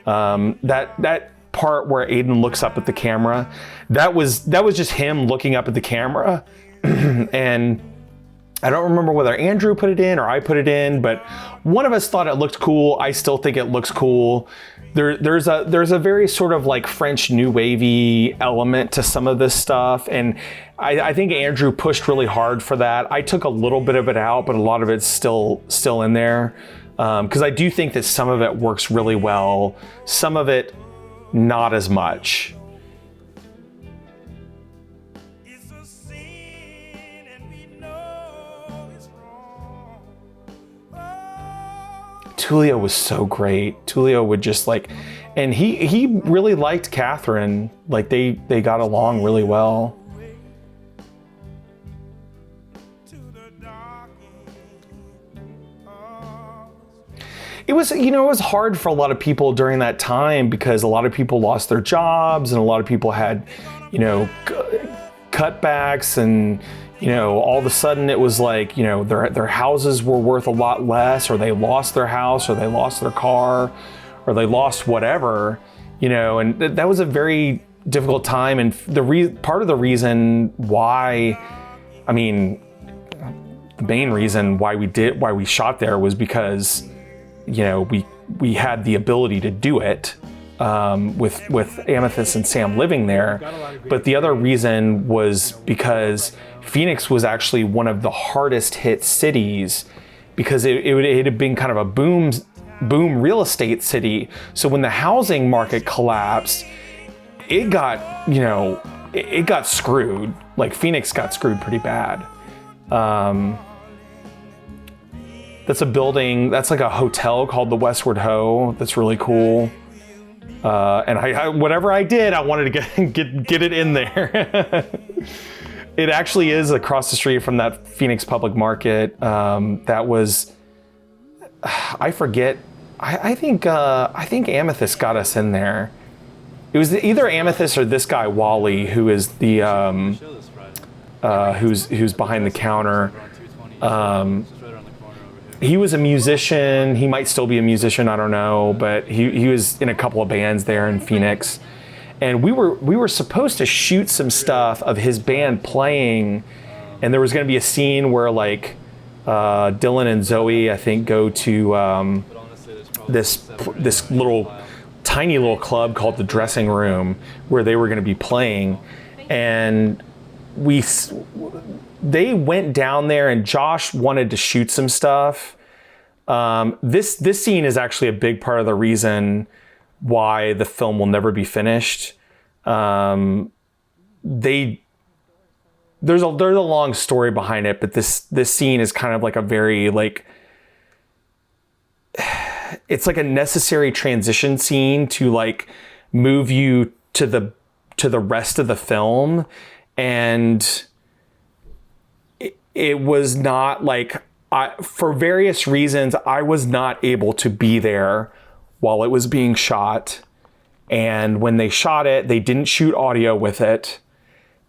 That part where Aiden looks up at the camera, that was just him looking up at the camera. And I don't remember whether Andrew put it in or I put it in, but one of us thought it looked cool. I still think it looks cool. There's a very sort of like French New Wavy element to some of this stuff, and I think Andrew pushed really hard for that. I took a little bit of it out, but a lot of it's still in there, because I do think that some of it works really well, some of it not as much. Tulio was so great. Tulio would just like, and he really liked Catherine. Like they got along really well. It was hard for a lot of people during that time because a lot of people lost their jobs and a lot of people had, cutbacks, and all of a sudden it was like, their houses were worth a lot less, or they lost their house, or they lost their car, or they lost whatever, and that was a very difficult time. And part of the reason why, the main reason why we shot there was because, we had the ability to do it, with Amethyst and Sam living there. But the other reason was because Phoenix was actually one of the hardest hit cities, because it had been kind of a boom real estate city. So when the housing market collapsed, it got screwed. Like Phoenix got screwed pretty bad. That's a building, that's like a hotel called the Westward Ho. That's really cool. And I whatever I did, I wanted to get it in there. It actually is across the street from that Phoenix Public Market. That was, I forget. I think Amethyst got us in there. It was either Amethyst or this guy Wally, who is the who's behind the counter. He was a musician. He might still be a musician. I don't know, but he was in a couple of bands there in Phoenix, and we were supposed to shoot some stuff of his band playing, and there was going to be a scene where like Dylan and Zoe, I think, go to this little tiny little club called the Dressing Room where they were going to be playing, and they went down there and Josh wanted to shoot some stuff. This scene is actually a big part of the reason why the film will never be finished. There's a long story behind it, but this scene is kind of like a very like, it's like a necessary transition scene to like move you to the rest of the film. And it was not like, for various reasons, I was not able to be there while it was being shot. And when they shot it, they didn't shoot audio with it.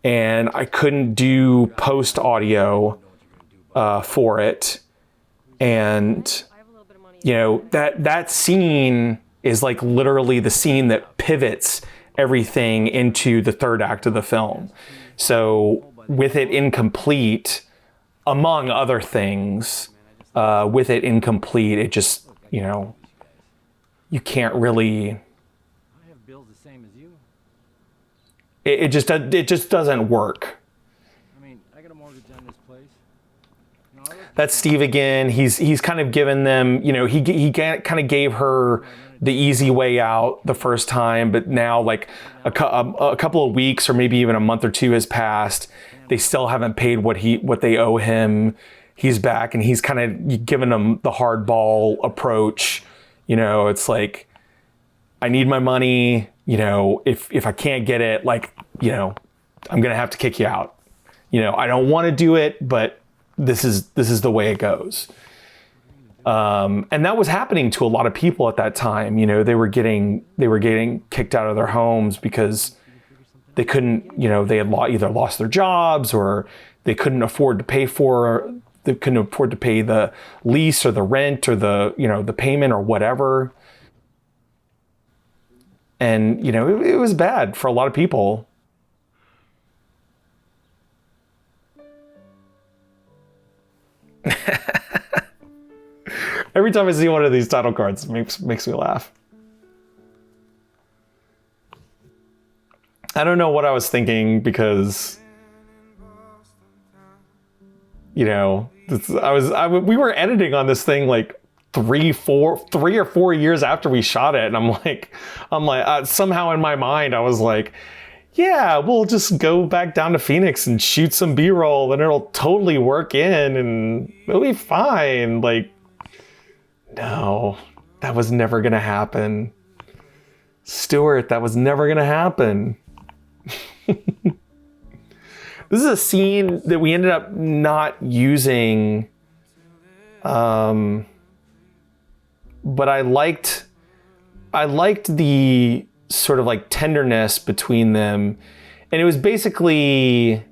And I couldn't do post audio for it. And you know, that scene is like literally the scene that pivots everything into the third act of the film. So with it incomplete, among other things, with it incomplete, it just, you know, you can't really. I have bills the same as you. It just doesn't work. I mean, I got a mortgage on this place. That's Steve again. He's kind of given them, you know, he kind of gave her the easy way out the first time, but now like a couple of weeks or maybe even a month or two has passed. They still haven't paid what they owe him. He's back and he's kind of given them the hardball approach. You know, it's like, I need my money. You know, if I can't get it, like, you know, I'm gonna have to kick you out. You know, I don't want to do it, but this is the way it goes. And that was happening to a lot of people at that time. You know, they were getting kicked out of their homes because they couldn't, you know, they had either lost their jobs or they couldn't afford to pay the lease or the rent or the, you know, the payment or whatever. And, you know, it was bad for a lot of people. Every time I see one of these title cards, it makes me laugh. I don't know what I was thinking because, you know, we were editing on this thing like 3 or 4 years after we shot it, and I'm like, somehow in my mind I was like, yeah, we'll just go back down to Phoenix and shoot some B-roll and it'll totally work in and it'll be fine. Like, no, that was never gonna happen. Stuart, that was never gonna happen. This is a scene that we ended up not using, but I liked the sort of like tenderness between them, and it was basically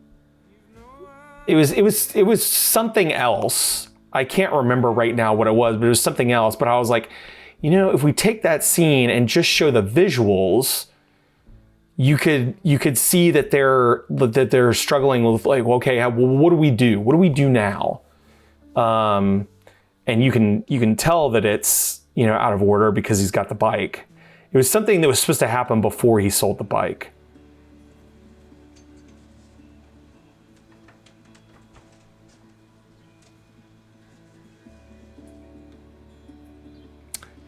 it was something else. I can't remember right now what it was, but it was something else. But I was like, you know, if we take that scene and just show the visuals, you could see that they're struggling with like, okay, what do we do? What do we do now? And you can tell that it's, you know, out of order because he's got the bike. It was something that was supposed to happen before he sold the bike.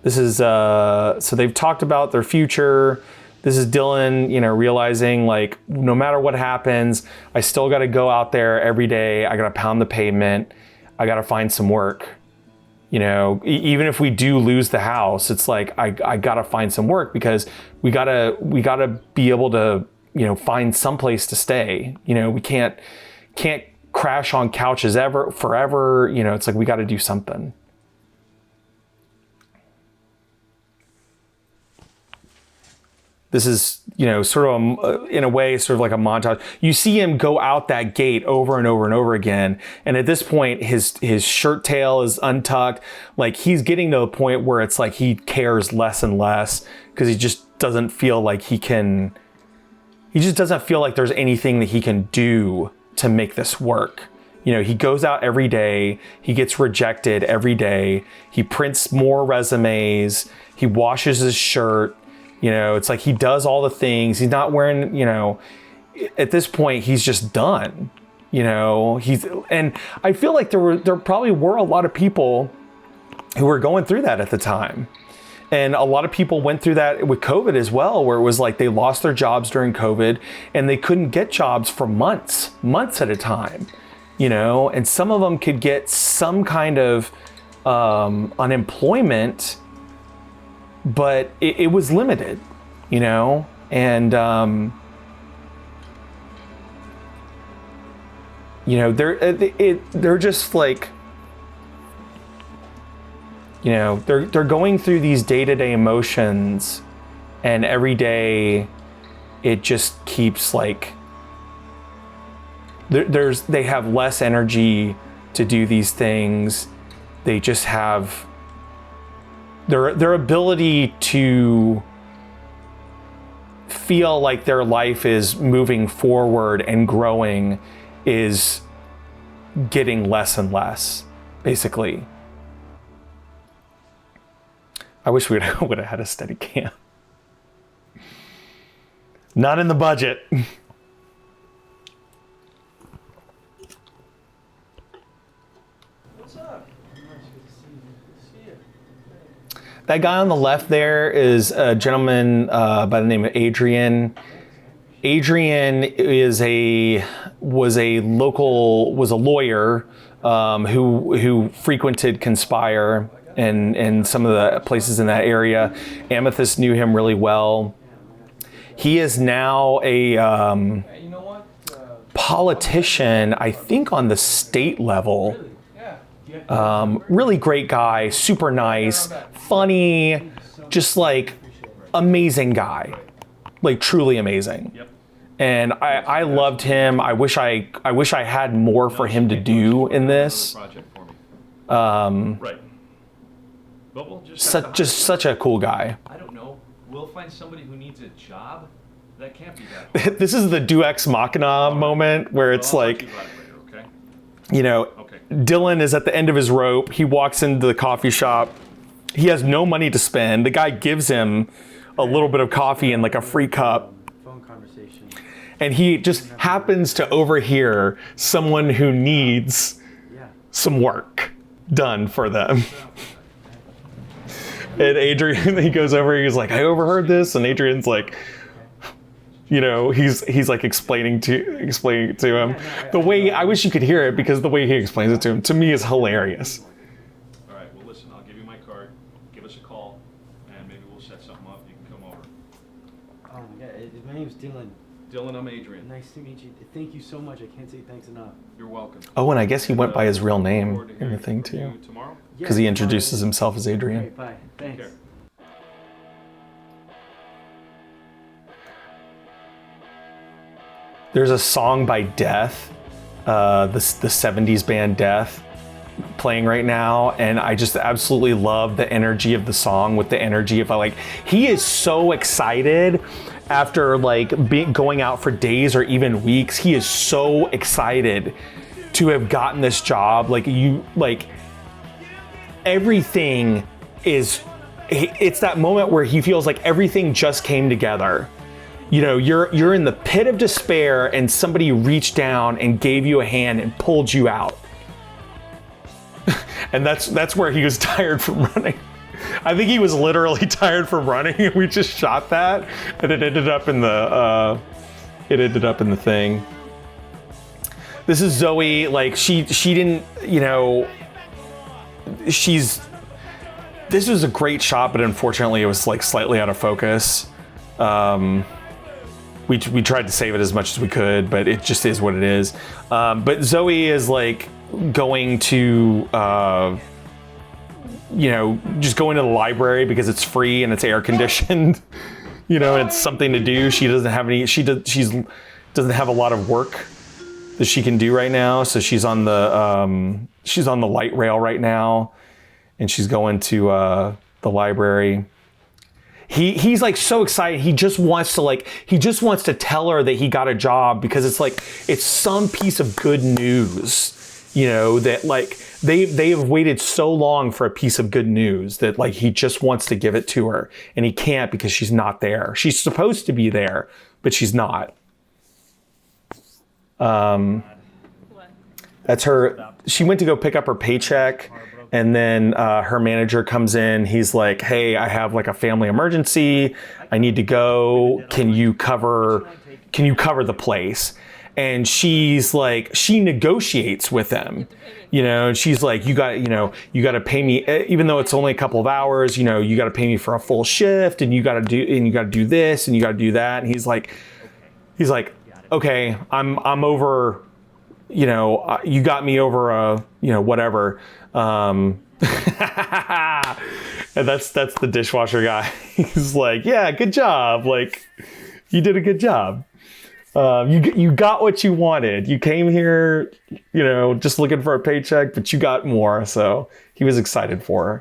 This is, so they've talked about their future. This is Dylan, you know, realizing like, no matter what happens, I still got to go out there every day. I got to pound the pavement. I got to find some work. You know, even if we do lose the house, it's like, I got to find some work because we got to be able to, you know, find someplace to stay. You know, we can't crash on couches forever. You know, it's like, we got to do something. This is, you know, sort of in a way, sort of like a montage. You see him go out that gate over and over and over again. And at this point, his shirt tail is untucked. Like, he's getting to the point where it's like he cares less and less because he just doesn't feel like he just doesn't feel like there's anything that he can do to make this work. You know, he goes out every day, he gets rejected every day, he prints more resumes, he washes his shirt. You know, it's like he does all the things. He's not wearing, you know, at this point, he's just done. You know, and I feel like there probably were a lot of people who were going through that at the time. And a lot of people went through that with COVID as well, where it was like they lost their jobs during COVID and they couldn't get jobs for months at a time, you know, and some of them could get some kind of unemployment, but it was limited, you know, and, you know, they're just like, you know, they're going through these day-to-day emotions, and every day it just keeps like, they have less energy to do these things. They just have their ability to feel like their life is moving forward and growing is getting less and less, basically. I wish we would have had a steady cam. Not in the budget. What's up? Nice, good to see you. That guy on the left there is a gentleman by the name of Adrian. Adrian was a lawyer who frequented Conspire and some of the places in that area. Amethyst knew him really well. He is now a politician, I think, on the state level. Really great guy, super nice, funny, just like amazing guy, like truly amazing. Yep. And I loved him. I wish I had more for him to do in this. Right. But we'll just such a cool guy. I don't know. We'll find somebody who needs a job. That can't be that hard. This is the Deus Ex Machina moment where it's like, okay? You know, Dylan is at the end of his rope. He walks into the coffee shop. He has no money to spend. The guy gives him a little bit of coffee and like a free cup. Phone conversation. And he just happens to overhear someone who needs some work done for them. And Adrian, he goes over, he's like, I overheard this. And Adrian's like, you know, he's like explaining to him. The way, I wish you could hear it because the way he explains it to me is hilarious. All right, well, listen, I'll give you my card. Give us a call, and maybe we'll set something up. You can come over. My name's Dylan. Dylan, I'm Adrian. Nice to meet you. Thank you so much. I can't say thanks enough. You're welcome. Oh, and I guess he went by his real name in the thing too. Tomorrow? Because he introduces himself as Adrian. Great, bye. Thanks. There's a song by Death, the 70s band Death, playing right now, and I just absolutely love the energy of the song with the energy of like, he is so excited after like going out for days or even weeks. He is so excited to have gotten this job. Like everything is, it's that moment where he feels like everything just came together. You know, you're in the pit of despair and somebody reached down and gave you a hand and pulled you out. And that's where he was tired from running. I think he was literally tired from running, and we just shot that, and it ended up in the thing. This is Zoe. Like she didn't, you know, this was a great shot, but unfortunately it was like slightly out of focus. We tried to save it as much as we could, but it just is what it is. But Zoe is like going to, you know, just going to the library because it's free and it's air conditioned. you know, and it's something to do. She doesn't have any, doesn't have a lot of work that she can do right now. So she's on the light rail right now, and she's going to the library. He's like so excited. He just wants to tell her that he got a job, because it's some piece of good news, you know, that like they have waited so long for a piece of good news that like he just wants to give it to her, and he can't because she's not there. She's supposed to be there, but she's not. That's her. She went to go pick up her paycheck, and then her manager comes in. He's like, "Hey, I have like a family emergency. I need to go. Can you cover the place?" And she's like, she negotiates with him, you know, and she's like, you got to pay me, even though it's only a couple of hours, you know, you got to pay me for a full shift, and you got to do this, and you got to do that. And he's like, okay, I'm over, you know, you got me over you know, whatever. And that's the dishwasher guy. He's like, yeah, good job. Like, you did a good job. You got what you wanted. You came here, you know, just looking for a paycheck, but you got more. So he was excited for her.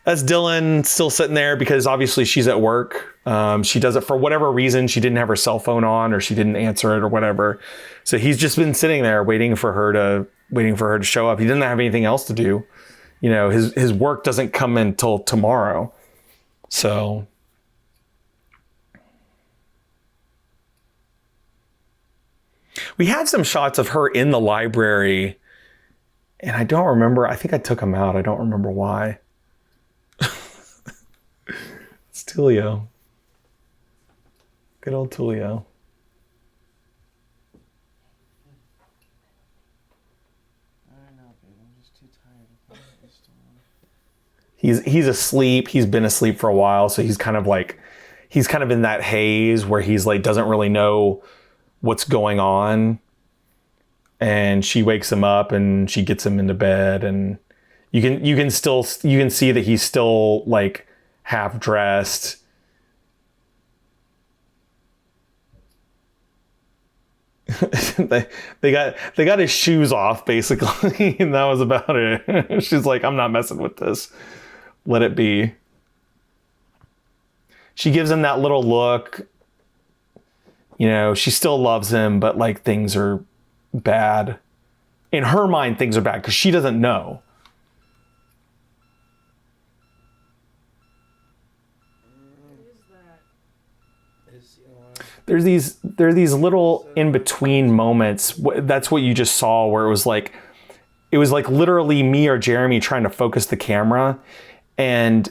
That's Dylan still sitting there because obviously she's at work. She does it for whatever reason. She didn't have her cell phone on, or she didn't answer it or whatever. So he's just been sitting there waiting for her to show up. He doesn't have anything else to do. You know, his work doesn't come until tomorrow. So we had some shots of her in the library, and I don't remember. I think I took them out. I don't remember why. It's Tulio. Good old Tulio. He's asleep. He's been asleep for a while, so he's kind of in that haze where he's like doesn't really know what's going on. And she wakes him up and she gets him into bed, and you can see that he's still like half dressed. they got his shoes off basically, and that was about it. She's like, I'm not messing with this. Let it be. She gives him that little look. You know, she still loves him, but like things are bad. In her mind, things are bad because she doesn't know. There's these little in-between moments. That's what you just saw, where it was like literally me or Jeremy trying to focus the camera, and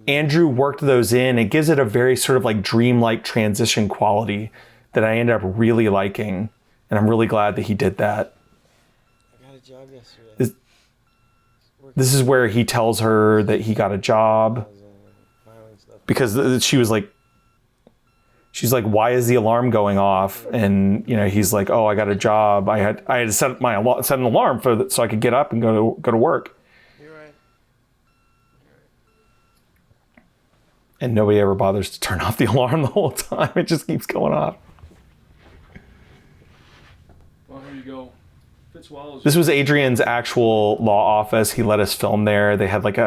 Andrew worked those in. It gives it a very sort of like dreamlike transition quality that I ended up really liking, and I'm really glad that he did that. I got a job yesterday. This is where he tells her that he got a job, because she's like, why is the alarm going off? And you know, he's like, oh, I got a job. I had to set an alarm so I could get up and go to work. You're right. And nobody ever bothers to turn off the alarm the whole time. It just keeps going off. Well, here you go. This was Adrian's actual law office. He let us film there. They had like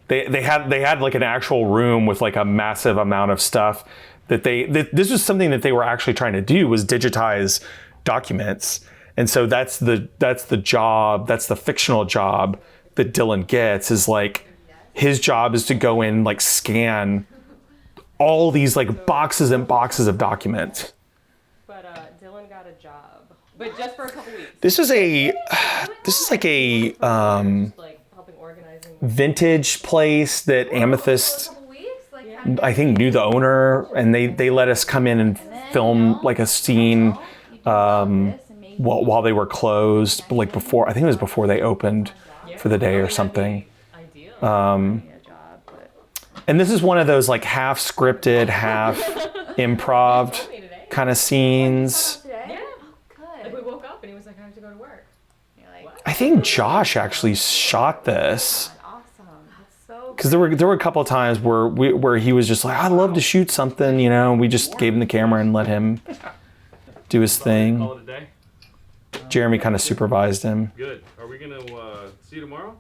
they had like an actual room with like a massive amount of stuff that this was something that they were actually trying to do, was digitize documents. And so that's the job, that's the fictional job that Dylan gets, is like his job is to go in, like scan all these like boxes and boxes of documents. But Dylan got a job, but just for a couple weeks. This is like a helping organizing. vintage place that Amethyst, I think, knew the owner, and they let us come in and film like a scene while they were closed, like before, I think it was before they opened for the day or something. And this is one of those like half scripted, half improv kind of scenes. Yeah. Like we woke up and he was like, I have to go to work. I think Josh actually shot this. Awesome. That's so because there were a couple of times where he was just like, I'd love to shoot something, you know. We just gave him the camera and let him do his thing. Call it a day? Jeremy kind of supervised him. Good. Are we gonna see you tomorrow?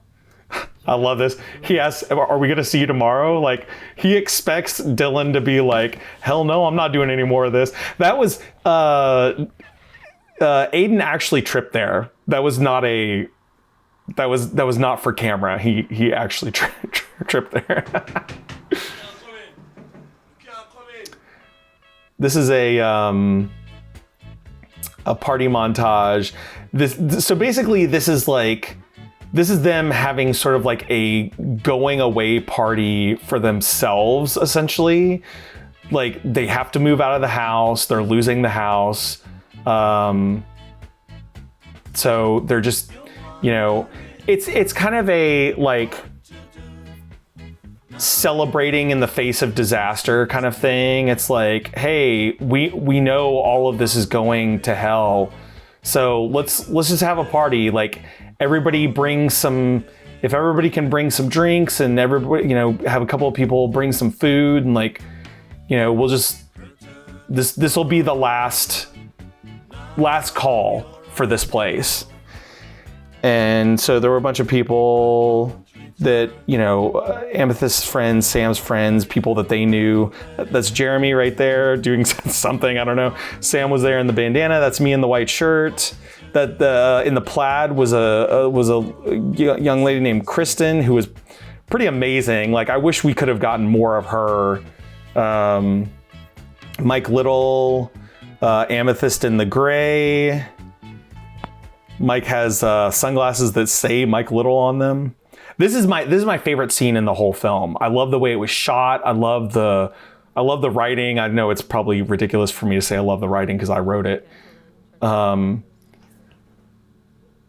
I love this. He asks, are we going to see you tomorrow? Like, he expects Dylan to be like, hell no, I'm not doing any more of this. That was, Aiden actually tripped there. That was not for camera. He actually tripped there. This is a party montage. So basically this is them having sort of like a going away party for themselves, essentially. Like, they have to move out of the house. They're losing the house. So they're just, you know, it's kind of a like celebrating in the face of disaster kind of thing. It's like, hey, we know all of this is going to hell. So let's just have a party. Like, everybody brings some, if everybody can bring some drinks and everybody, you know, have a couple of people bring some food and like, you know, we'll just, this will be the last call for this place. And so there were a bunch of people that, you know, Amethyst's friends, Sam's friends, people that they knew. That's Jeremy right there doing something, I don't know. Sam was there in the bandana. That's me in the white shirt. That in the plaid was a young lady named Kristen, who was pretty amazing. Like, I wish we could have gotten more of her. Mike Little, Amethyst in the gray. Mike has sunglasses that say Mike Little on them. This is my favorite scene in the whole film. I love the way it was shot. I love the writing. I know it's probably ridiculous for me to say I love the writing because I wrote it.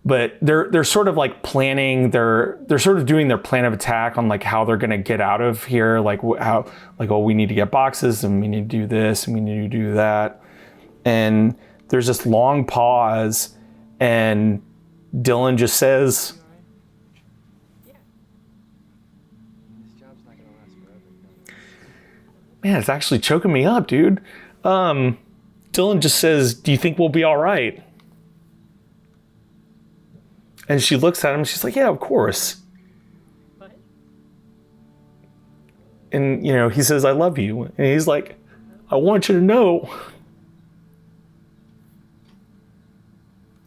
But they're sort of like planning. They're sort of doing their plan of attack on like how they're gonna get out of here. Like how, like, oh, we need to get boxes and we need to do this and we need to do that. And there's this long pause, and Dylan just says, man, it's actually choking me up, dude. Dylan just says, do you think we'll be all right? And she looks at him, she's like, yeah, of course. What? And, you know, he says, I love you. And he's like, I want you to know.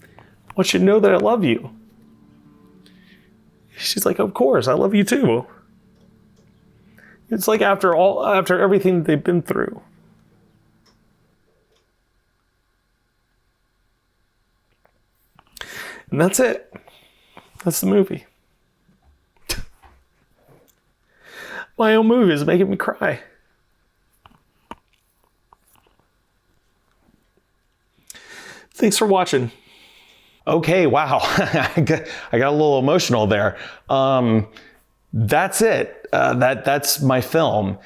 I want you to know that I love you. She's like, of course, I love you too. It's like after everything that they've been through. And that's it. That's the movie. My own movie is making me cry. Thanks for watching. Okay, wow. I got a little emotional there. That's it. That's my film.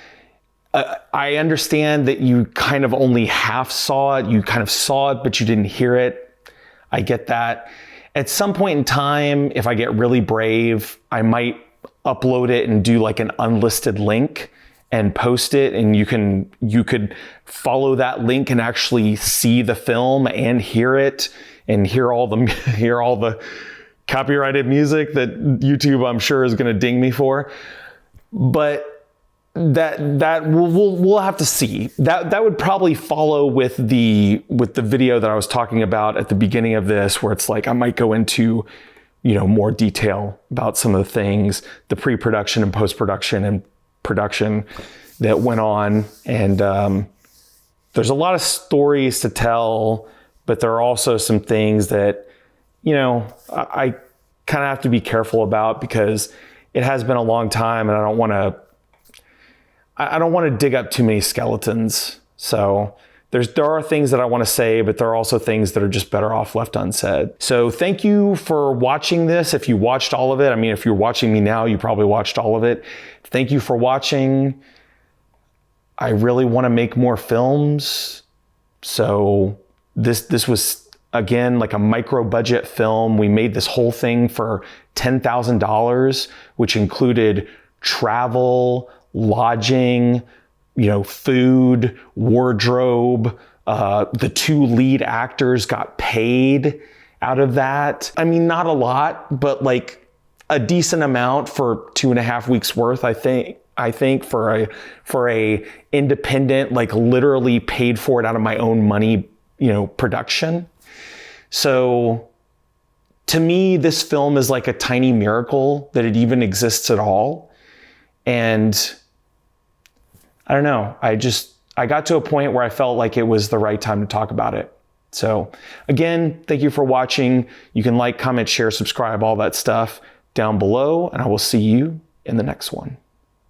I understand that you kind of only half saw it. You kind of saw it, but you didn't hear it. I get that. At some point in time, if I get really brave, I might upload it and do like an unlisted link and post it, and you could follow that link and actually see the film and hear it and hear all the copyrighted music that YouTube, I'm sure, is going to ding me for. But that we'll have to see. That would probably follow with the video that I was talking about at the beginning of this, where it's like I might go into, you know, more detail about some of the things, the pre-production and post-production and production that went on. And there's a lot of stories to tell, but there are also some things that, you know, I kind of have to be careful about because it has been a long time and I don't want to dig up too many skeletons. So there are things that I want to say, but there are also things that are just better off left unsaid. So thank you for watching this. If you watched all of it, I mean, if you're watching me now, you probably watched all of it. Thank you for watching. I really want to make more films. So this was, again, like a micro budget film. We made this whole thing for $10,000, which included travel, lodging, food, wardrobe. The 2 lead actors got paid out of that. I mean, not a lot, but like a decent amount for 2.5 weeks worth, I think for a independent, like literally paid for it out of my own money, production. So to me, this film is like a tiny miracle that it even exists at all. And I don't know, I got to a point where I felt like it was the right time to talk about it. So again, thank you for watching. You can like, comment, share, subscribe, all that stuff down below, and I will see you in the next one.